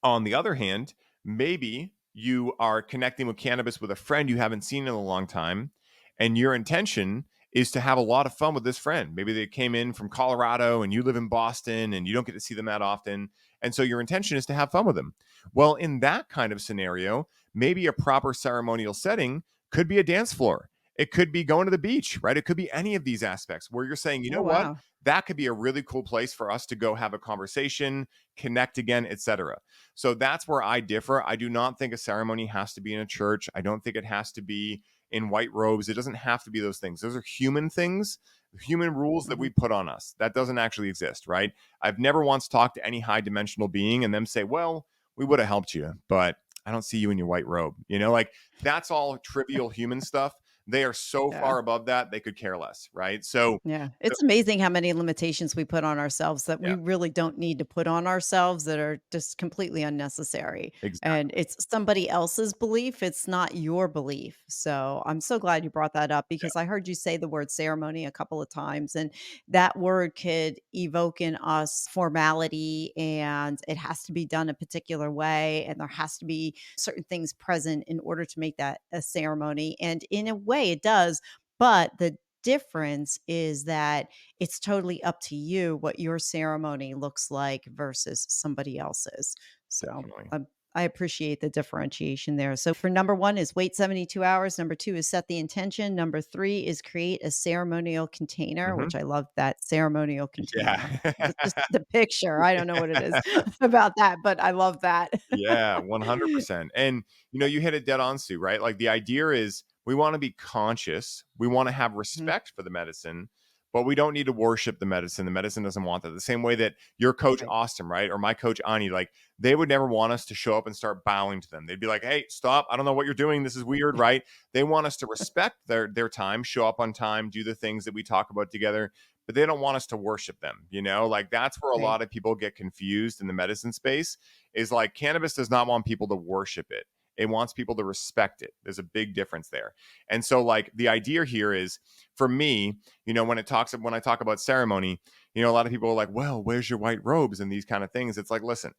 on the other hand, maybe you are connecting with cannabis with a friend you haven't seen in a long time, and your intention is to have a lot of fun with this friend. Maybe they came in from Colorado and you live in Boston and you don't get to see them that often. And so your intention is to have fun with them. Well, in that kind of scenario, maybe a proper ceremonial setting could be a dance floor. It could be going to the beach, right? It could be any of these aspects where you're saying, you Oh, know what? wow. That could be a really cool place for us to go have a conversation, connect again, etc. So that's where I differ. I do not think a ceremony has to be in a church. I don't think it has to be in white robes. It doesn't have to be those things. Those are human things, human rules that Mhm. we put on us. That doesn't actually exist, right? I've never once talked to any high dimensional being and them say, well, we would have helped you, but I don't see you in your white robe. Like that's all trivial human stuff. They are so Yeah. far above that, they could care less, right? So, Yeah, it's amazing how many limitations we put on ourselves that yeah, we really don't need to put on ourselves that are just completely unnecessary. And exactly. it's somebody else's belief, it's not your belief. So I'm so glad you brought that up Yeah, because I heard you say the word ceremony a couple of times, and that word could evoke in us formality and it has to be done a particular way. And there has to be certain things present in order to make that a ceremony. And in a way, it does. But the difference is that it's totally up to you what your ceremony looks like versus somebody else's. So, definitely. I appreciate the differentiation there. So, for number one is wait 72 hours. Number two is set the intention. Number three is create a ceremonial container, Hmm. which I love that ceremonial Yeah. container. Just the picture. I don't know what it is about that, but I love that. Yeah, 100%. And you hit it dead on, Sue, right? Like the idea is we want to be conscious, we want to have Mhm. respect for the medicine, but we don't need to worship the medicine. The medicine doesn't want that. The same way that your coach Right. Austin, right? Or my coach Ani, like they would never want us to show up and start bowing to them. They'd be like, "Hey, stop. I don't know what you're doing. This is weird," right? They want us to respect their time, show up on time, do the things that we talk about together, but they don't want us to worship them. Like that's where a Right. lot of people get confused in the medicine space, is like cannabis does not want people to worship it. It wants people to respect it. There's a big difference there. And so like the idea here is for me, when I talk about ceremony, a lot of people are like, "Well, where's your white robes?" and these kind of things. It's like, listen,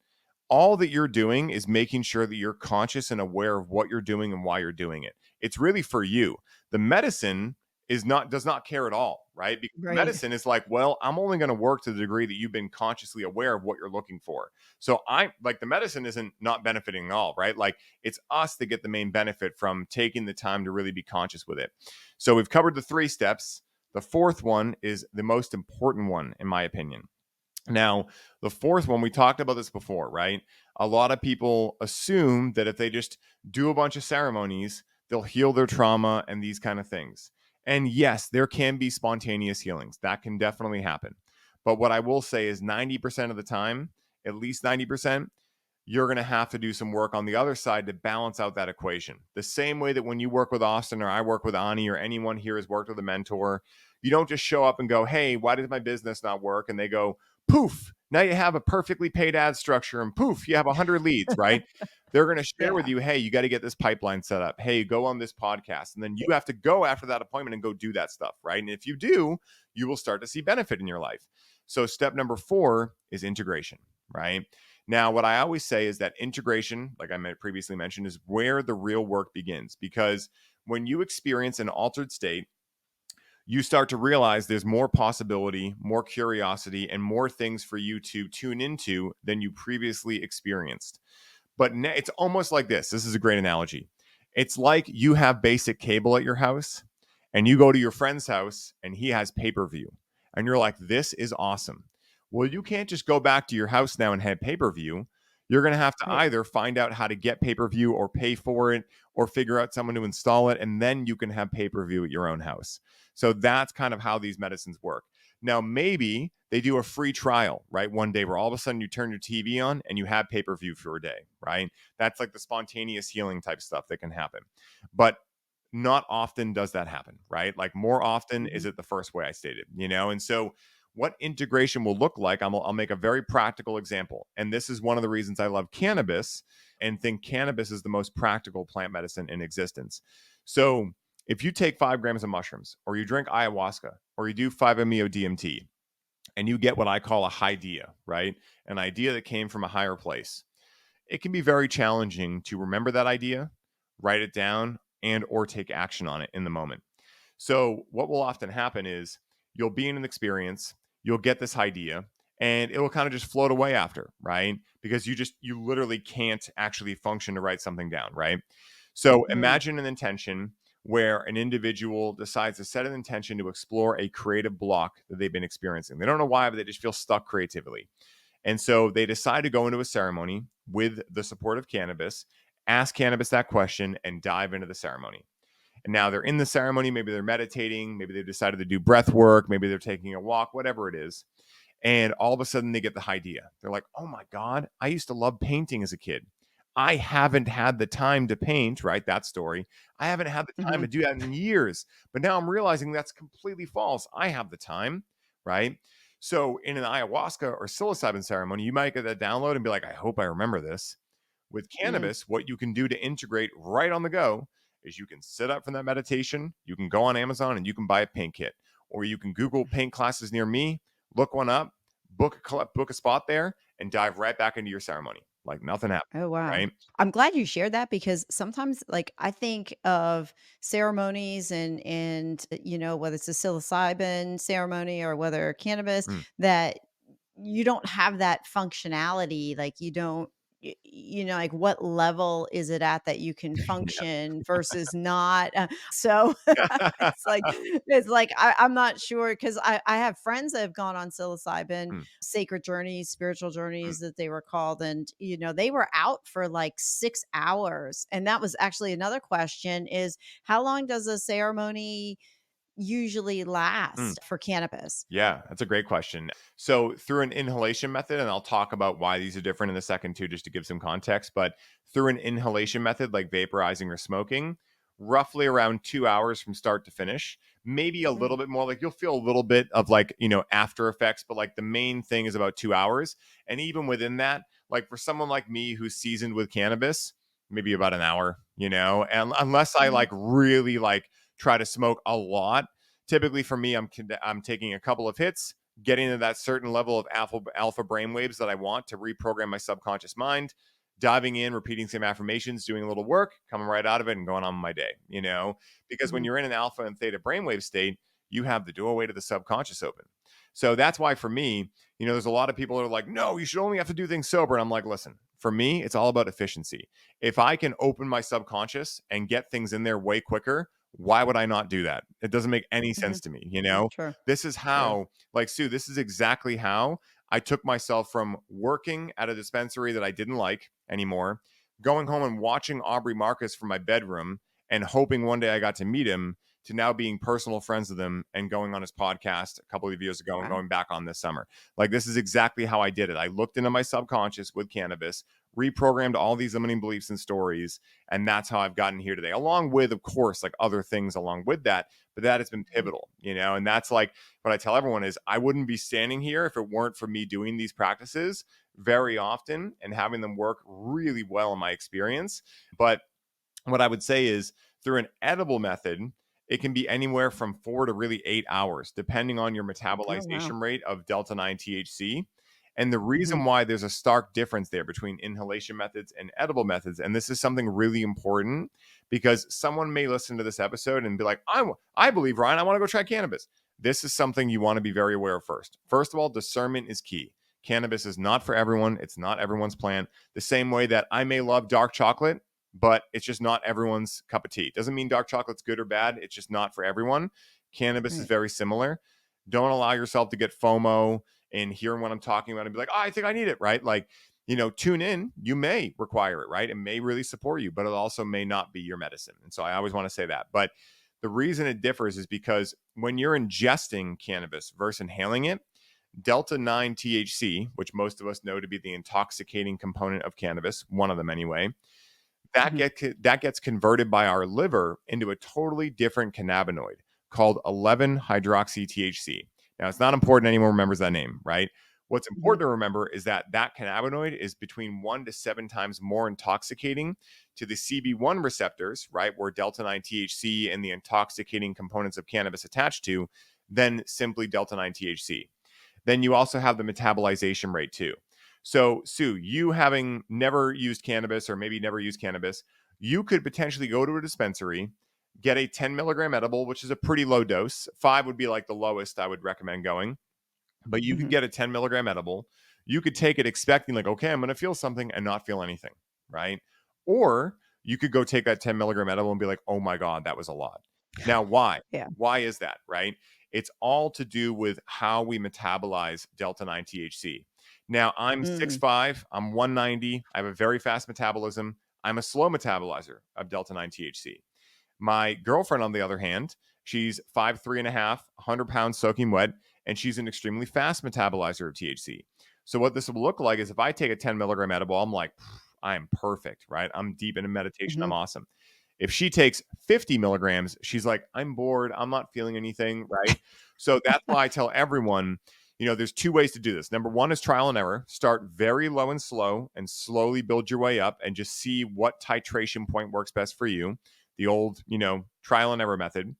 all that you're doing is making sure that you're conscious and aware of what you're doing and why you're doing it. It's really for you. The medicine does not care at all, right? Because Right. medicine is like, well, I'm only going to work to the degree that you've been consciously aware of what you're looking for. So I like the medicine isn't not benefiting at all, right? Like it's us that get the main benefit from taking the time to really be conscious with it. So we've covered the 3 steps. The fourth one is the most important one, in my opinion. Now, the fourth one, we talked about this before, right? A lot of people assume that if they just do a bunch of ceremonies, they'll heal their trauma and these kind of things. And yes, there can be spontaneous healings. That can definitely happen. But what I will say is 90% of the time, at least 90%, you're going to have to do some work on the other side to balance out that equation. The same way that when you work with Austin or I work with Ani or anyone here has worked with a mentor, you don't just show up and go, "Hey, why does my business not work?" And they go, "Poof, now you have a perfectly paid ad structure and poof, you have 100 leads," right? They're going to share with Yeah. you, "Hey, you got to get this pipeline set up. Hey, go on this podcast." And then you have to go after that appointment and go do that stuff, right? And if you do, you will start to see benefit in your life. So step number 4 is integration, right? Now, what I always say is that integration, like I previously mentioned, is where the real work begins, because when you experience an altered state, you start to realize there's more possibility, more curiosity, and more things for you to tune into than you previously experienced. But it's almost like this. This is a great analogy. It's like you have basic cable at your house and you go to your friend's house and he has pay per view. And you're like, this is awesome. Well, you can't just go back to your house now and have pay per view. You're going to have to Right. either find out how to get pay per view or pay for it or figure out someone to install it. And then you can have pay per view at your own house. So that's kind of how these medicines work. Now, maybe they do a free trial, right? One day where all of a sudden you turn your TV on and you have pay per view for a day, right? That's like the spontaneous healing type stuff that can happen. But not often does that happen, right? Like more often is Mhm. it the first way I stated, And so what integration will look like, I'll make a very practical example. And this is one of the reasons I love cannabis and think cannabis is the most practical plant medicine in existence. So if you take 5 grams of mushrooms or you drink ayahuasca or you do 5-MeO DMT and you get what I call a idea, right? An idea that came from a higher place, it can be very challenging to remember that idea, write it down, and or take action on it in the moment. So what will often happen is you'll be in an experience, you'll get this idea, and it will kind of just float away after, right? Because you literally can't actually function to write something down, right? So Mhm. imagine an intention where an individual decides to set an intention to explore a creative block that they've been experiencing. They don't know why, but they just feel stuck creatively. And so they decide to go into a ceremony with the support of cannabis, ask cannabis that question, and dive into the ceremony. And now they're in the ceremony. Maybe they're meditating. Maybe they decided to do breath work. Maybe they're taking a walk, whatever it is. And all of a sudden they get the idea. They're like, oh my God, I used to love painting as a kid. I haven't had the time to paint, right? That story. I haven't had the time to Mhm. do that in years. But now I'm realizing that's completely false. I have the time, right? So in an ayahuasca or psilocybin ceremony, you might get that download and be like, I hope I remember this. With Mm. cannabis, what you can do to integrate right on the go is you can sit up from that meditation, you can go on Amazon and you can buy a paint kit, or you can Google paint classes near me, look one up, book a spot there, and dive right back into your ceremony like nothing happened, Oh, wow. right? I'm glad you shared that because sometimes, like, I think of ceremonies and whether it's a psilocybin ceremony or whether cannabis, Mm. that you don't have that functionality, like, you don't like, what level is it at that you can function versus not? So it's like I'm not sure because I have friends that have gone on psilocybin Mm. sacred journeys, spiritual Mm. journeys that they were called, and they were out for like 6 hours, and that was actually another question is how long does a ceremony usually Mm. last for cannabis? Yeah, that's a great question. So, through an inhalation method, and I'll talk about why these are different in a second too, just to give some context. But through an inhalation method like vaporizing or smoking, roughly around 2 hours from start to finish, maybe a little Mm, bit more. Like you'll feel a little bit of like, after effects, but like the main thing is about 2 hours. And even within that, like for someone like me who's seasoned with cannabis, maybe about an hour, and unless I mhm, like really like try to smoke a lot. Typically for me, I'm taking a couple of hits, getting to that certain level of alpha brainwaves that I want to reprogram my subconscious mind, diving in, repeating some affirmations, doing a little work, coming right out of it, and going on my day. Because when mhm. you're in an alpha and theta brainwave state, you have the doorway to the subconscious open. So that's why for me, there's a lot of people that are like, no, you should only have to do things sober. And I'm like, listen, for me, it's all about efficiency. If I can open my subconscious and get things in there way quicker, why would I not do that? It doesn't make any sense Mhm. to me. Sure. This is Sure. how, like Sue, this is exactly how I took myself from working at a dispensary that I didn't like anymore, going home and watching Aubrey Marcus from my bedroom and hoping one day I got to meet him, to now being personal friends with him and going on his podcast a couple of years ago and Wow. going back on this summer. Like this is exactly how I did it. I looked into my subconscious with cannabis, reprogrammed all these limiting beliefs and stories, and that's how I've gotten here today, along with, of course, like other things along with that. But that has been Mhm. pivotal. And that's like what I tell everyone is I wouldn't be standing here if it weren't for me doing these practices very often and having them work really well in my experience. But what I would say is through an edible method, it can be anywhere from 4 to really 8 hours, depending on your Oh, wow. metabolization rate of delta 9 THC. And the Mhm. reason why there's a stark difference there between inhalation methods and edible methods, and this is something really important because someone may listen to this episode and be like, I believe, Ryan, I want to go try cannabis. This is something you want to be very aware of first. First of all, discernment is key. Cannabis is not for everyone. It's not everyone's plan. The same way that I may love dark chocolate, but it's just not everyone's cup of tea. Doesn't mean dark chocolate's good or bad. It's just not for everyone. Cannabis is Right. very similar. Don't allow yourself to get FOMO and hearing what I'm talking about and be like, oh, I think I need it, right? Like, tune in. You may require it, right? It may really support you, but it also may not be your medicine. And so I always want to say that. But the reason it differs is because when you're ingesting cannabis versus inhaling it, Delta 9 THC, which most of us know to be the intoxicating component of cannabis, one of them anyway, Mhm. that gets converted by our liver into a totally different cannabinoid called 11 hydroxy THC. Now, it's not important anyone remembers that name, right? What's Mhm. important to remember is that that cannabinoid is between 1 to 7 times more intoxicating to the CB1 receptors, right, where delta 9 THC and the intoxicating components of cannabis attach to, than simply delta 9 THC. Then you also have the metabolization rate too. So, Sue, you having never used cannabis or maybe never used cannabis, you could potentially go to a dispensary, get a 10 milligram edible, which is a pretty low dose. Five would be like the lowest I would recommend going, but you could Mhm. get a 10 milligram edible. You could take it expecting, like, okay, I'm going to feel something and not feel anything, right? Or you could go take that 10 milligram edible and be like, oh my God, that was a lot. Now, why? Yeah. Why is that, right? It's all to do with how we metabolize delta 9 THC. Now, I'm Mm. 6'5, I'm 190, I have a very fast metabolism. I'm a slow metabolizer of delta 9 THC. My girlfriend, on the other hand, she's 5'3" and a half, 100 pounds soaking wet, and she's an extremely fast metabolizer of THC. So, what this will look like is if I take a 10 milligram edible, I'm like, I am perfect, right? I'm deep into meditation. I'm Mhm. awesome. If she takes 50 milligrams, she's like, I'm bored. I'm not feeling anything, right? So, that's why I tell everyone, there's two ways to do this. Number one is trial and error. Start very low and slow and slowly build your way up and just see what titration point works best for you, the old, trial and error method.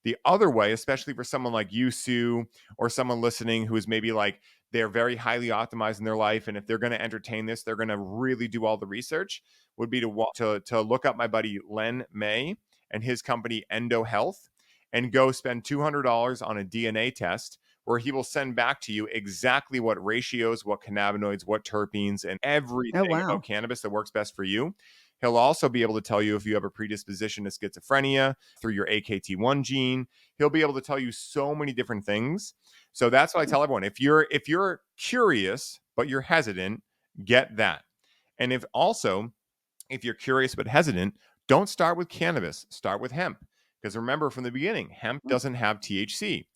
The other way, especially for someone like you, Sue, or someone listening who is maybe like they're very highly optimized in their life, and if they're going to entertain this, they're going to really do all the research. Would be to look up my buddy Len May and his company Endo Health, and go spend $200 on a DNA test where he will send back to you exactly what ratios, what cannabinoids, what terpenes, and Oh, everything about wow. cannabis that works best for you. He'll also be able to tell you if you have a predisposition to schizophrenia through your AKT1 gene. He'll be able to tell you so many different things. So that's what I Hmm. tell everyone. If you're curious but you're hesitant, get that. And if you're curious but hesitant, don't start with cannabis, start with hemp. Because remember from the beginning, hemp Mm. doesn't have THC.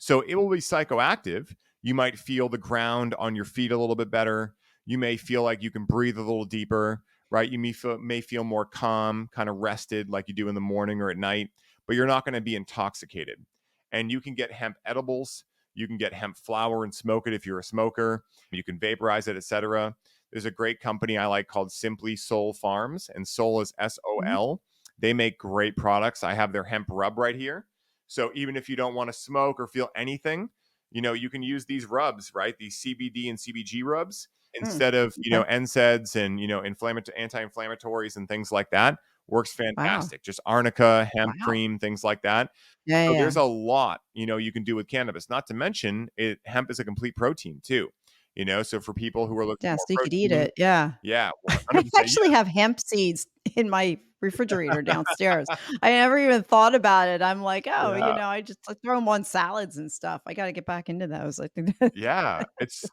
So it will be psychoactive. You might feel the ground on your feet a little bit better. You may feel like you can breathe a little deeper, right? You may feel more calm, kind of rested like you do in the morning or at night, but you're not going to be intoxicated. And you can get hemp edibles. You can get hemp flower and smoke it if you're a smoker. You can vaporize it, etc. There's a great company I like called Simply Soul Farms, and Soul is Mhm. SOL. They make great products. I have their hemp rub right here. So even if you don't want to smoke or feel anything, you can use these rubs, right? These CBD and CBG rubs Mm. instead of, Okay. NSAIDs and, anti-inflammatories and things like that. Works Wow. fantastic. Just arnica, hemp Wow. cream, things like that. Yeah, yeah, So yeah. there's a lot, you can do with cannabis. Not to mention hemp is a complete protein too. So for people who are looking for Yeah, more so you could eat protein, it, yeah. yeah, I 100%. actually have hemp seeds in my refrigerator downstairs. I never even thought about it. I'm like, "Oh, Yeah. I throw them on salads and stuff." I gotta get back into those. I think Yeah. It's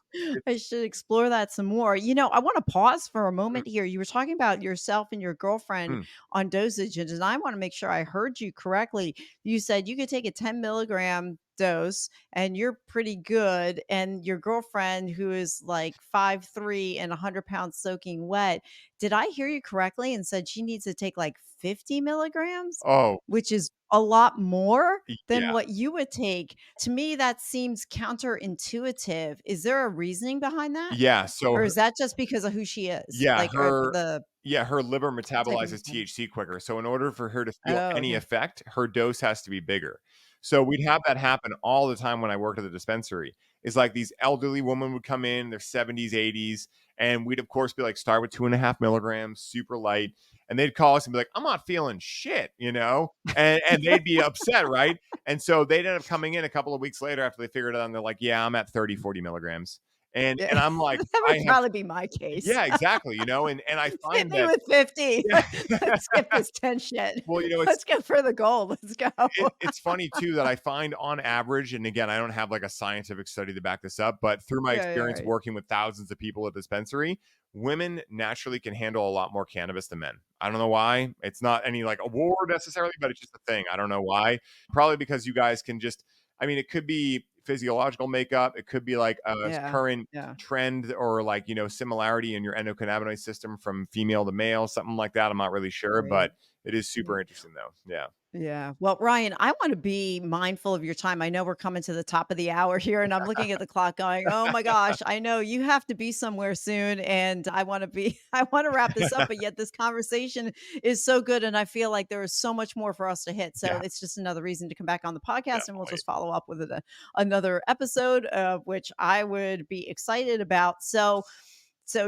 I should explore that some more. I wanna pause for a mm, moment here. You were talking about yourself and your girlfriend mm. on dosages, and I wanna make sure I heard you correctly. You said you could take a 10 milligram dose and you're pretty good, and your girlfriend, who is like 5'3" and 100 pounds soaking wet, did I hear you correctly and said she needs to take like 50 milligrams? Oh, Which is a lot more than yeah. what you would take. To me, that seems counterintuitive. Is there a reasoning behind that? Yeah, so Or her is that just because of who she is? yeah, Like, her the yeah, her liver type of metabolizes person? THC quicker, so in order for her to feel Oh, any okay. effect, her dose has to be bigger. So we'd have that happen all the time when I worked at the dispensary. is like these elderly women would come in, their 70s, 80s, and we'd of course be like, start with 2.5 milligrams, super light. And they'd call us and be like, I'm not feeling shit, and they'd be upset, right? And so they'd end up coming in a couple of weeks later after they figured it out, and they're like, yeah, I'm at 30, 40 milligrams. Yeah. And I'm like, That I would have, probably be my case. yeah, exactly, and I Hit find me that, with 50. yeah. Let's skip this 10 shit. Well, Let's go for the gold. Let's go. it's funny too that I find on average, and again, I don't have like a scientific study to back this up, but through my Yeah, yeah, experience right. working with thousands of people at dispensary, women naturally can handle a lot more cannabis than men. I don't know why. It's not any like award necessarily, but it's just a thing. I don't know why. Probably because you guys can just, I mean, it could be physiological makeup, it could be like a Yeah, current yeah. trend or like, similarity in your endocannabinoid system from female to male, something like that. I'm not really sure, Right. but it is super Yeah. interesting though. Yeah. Yeah. Well, Ryan, I want to be mindful of your time. I know we're coming to the top of the hour here, and I'm looking at the clock going, oh my gosh, I know you have to be somewhere soon. And I want to be, I want to wrap this up, but yet this conversation is so good. And I feel like there is so much more for us to hit. So Yeah, it's just another reason to come back on the podcast, and we'll definitely. just follow up with another episode, which I would be excited about. So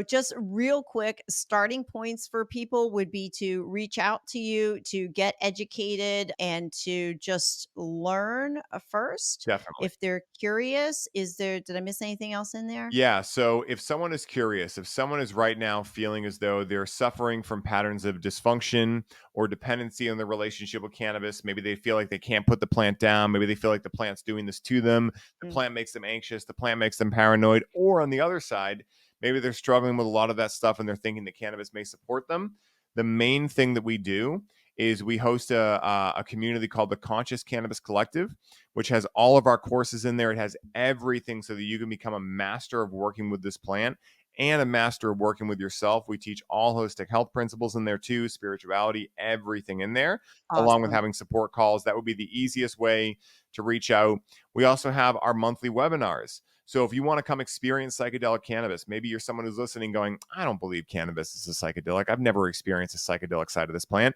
just real quick, starting points for people would be to reach out to you to get educated and to just learn first. Definitely. If they're curious, did I miss anything else in there? Yeah. So if someone is curious, if someone is right now feeling as though they're suffering from patterns of dysfunction or dependency in their relationship with cannabis, maybe they feel like they can't put the plant down. Maybe they feel like the plant's doing this to them. The Mm, plant makes them anxious. The plant makes them paranoid. Or on the other side, maybe they're struggling with a lot of that stuff and they're thinking that cannabis may support them. The main thing that we do is we host a community called the Conscious Cannabis Collective, which has all of our courses in there. It has everything so that you can become a master of working with this plant and a master of working with yourself. We teach all holistic health principles in there too, spirituality, everything in there, along with awesome. having support calls. That would be the easiest way to reach out. We also have our monthly webinars. So if you want to come experience psychedelic cannabis, maybe you're someone who's listening going, I don't believe cannabis is a psychedelic. I've never experienced a psychedelic side of this plant.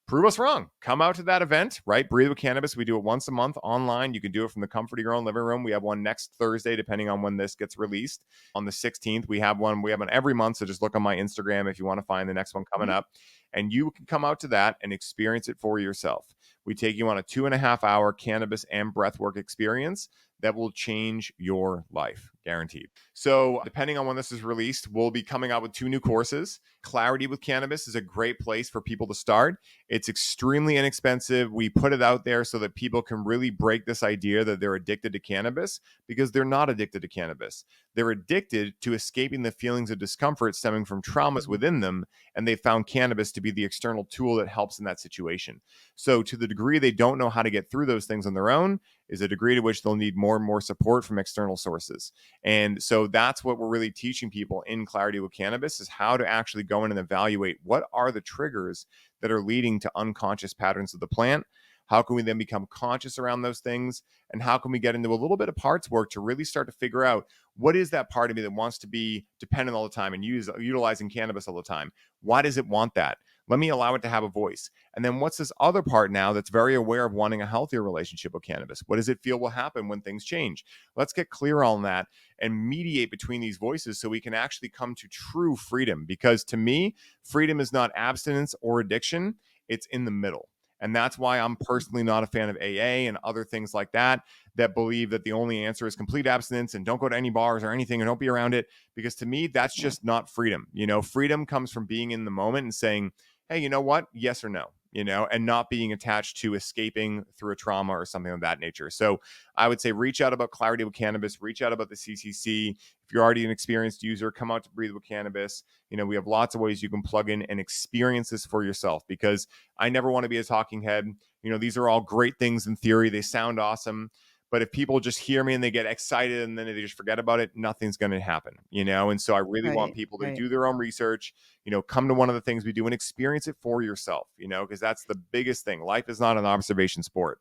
Prove us wrong. Come out to that event, right? Breathe with Cannabis. We do it once a month online. You can do it from the comfort of your own living room. We have one next Thursday, depending on when this gets released. On the 16th, we have one. We have one every month. So just look on my Instagram if you want to find the next one coming Mhm. up. And you can come out to that and experience it for yourself. We take you on a 2.5 hour cannabis and breathwork experience that will change your life, guaranteed. So, depending on when this is released, we'll be coming out with 2 new courses. Clarity with Cannabis is a great place for people to start. It's extremely inexpensive. We put it out there so that people can really break this idea that they're addicted to cannabis because they're not addicted to cannabis. They're addicted to escaping the feelings of discomfort stemming from traumas Mhm. within them. And they found cannabis to be the external tool that helps in that situation. So, to the degree they don't know how to get through those things on their own, is a degree to which they'll need more and more support from external sources. And so that's what we're really teaching people in Clarity with Cannabis is how to actually go in and evaluate what are the triggers that are leading to unconscious patterns of the plant. How can we then become conscious around those things? And how can we get into a little bit of parts work to really start to figure out what is that part of me that wants to be dependent all the time and utilizing cannabis all the time? Why does it want that? Let me allow it to have a voice. And then what's this other part now that's very aware of wanting a healthier relationship with cannabis? What does it feel will happen when things change? Let's get clear on that and mediate between these voices so we can actually come to true freedom. Because to me, freedom is not abstinence or addiction, it's in the middle. And that's why I'm personally not a fan of AA and other things like that, that believe that the only answer is complete abstinence and don't go to any bars or anything and don't be around it. Because to me, that's Yeah. just not freedom. Freedom comes from being in the moment and saying, hey, you know what? Yes or no, and not being attached to escaping through a trauma or something of that nature. So I would say reach out about Clarity with Cannabis, reach out about the CCC. If you're already an experienced user, come out to Breathe with Cannabis. We have lots of ways you can plug in and experience this for yourself because I never want to be a talking head. These are all great things in theory. They sound awesome. But if people just hear me and they get excited and then they just forget about it, nothing's going to happen. And so I really want Right. people to Right. do their own research, come to one of the things we do and experience it for yourself, because that's the biggest thing. Life is not an observation sport.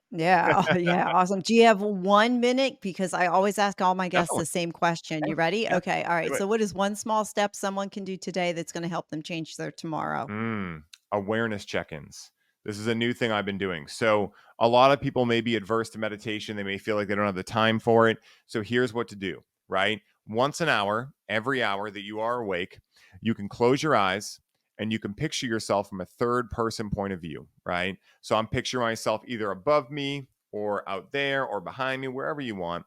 Yeah. Oh, yeah. Awesome. Do you have 1 minute? Because I always ask all my guests Definitely. the same question. Yeah. You ready? Yeah. Okay. All right. Do it. So, what is one small step someone can do today that's going to help them change their tomorrow? Awareness check ins. This is a new thing I've been doing. So, a lot of people may be adverse to meditation. They may feel like they don't have the time for it. So, here's what to do, right? Once an hour, every hour that you are awake, you can close your eyes and you can picture yourself from a third person point of view, right? So, I'm picturing myself either above me or out there or behind me, wherever you want.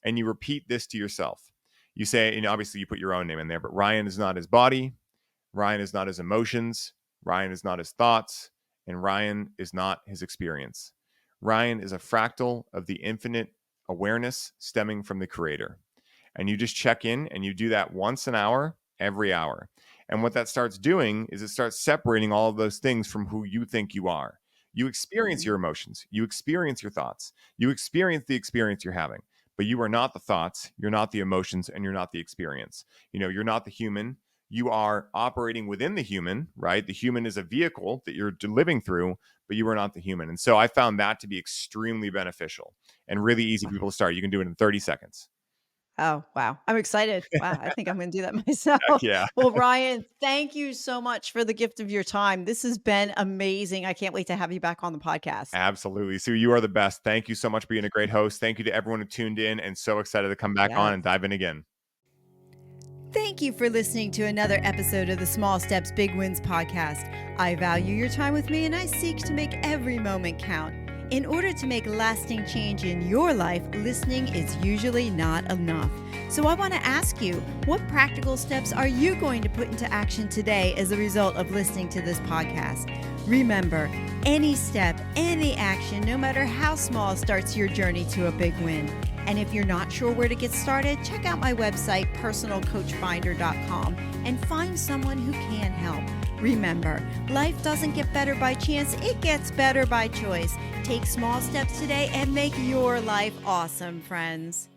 And you repeat this to yourself. You say, and obviously you put your own name in there, but Ryan is not his body. Ryan is not his emotions. Ryan is not his thoughts. And Ryan is not his experience. Ryan is a fractal of the infinite awareness stemming from the creator. And you just check in and you do that once an hour, every hour. And what that starts doing is it starts separating all of those things from who you think you are. You experience Mhm. your emotions, you experience your thoughts, you experience the experience you're having, but you are not the thoughts, you're not the emotions, and you're not the experience. You're not the human. You are operating within the human, right? The human is a vehicle that you're living through, but you are not the human. And so I found that to be extremely beneficial and really easy for people to start. You can do it in 30 seconds. Oh, wow. I'm excited. Wow, I think I'm gonna do that Heck myself. yeah. Well, Ryan, thank you so much for the gift of your time. This has been amazing. I can't wait to have you back on the podcast. Absolutely. Sue, you are the best. Thank you so much for being a great host. Thank you to everyone who tuned in and so excited to come back on Yes. and dive in again. Thank you for listening to another episode of the Small Steps, Big Wins podcast. I value your time with me and I seek to make every moment count. In order to make lasting change in your life, listening is usually not enough. So I want to ask you, what practical steps are you going to put into action today as a result of listening to this podcast? Remember, any step, any action, no matter how small, starts your journey to a big win. And if you're not sure where to get started, check out my website, personalcoachfinder.com, and find someone who can help. Remember, life doesn't get better by chance, it gets better by choice. Take small steps today and make your life awesome, friends.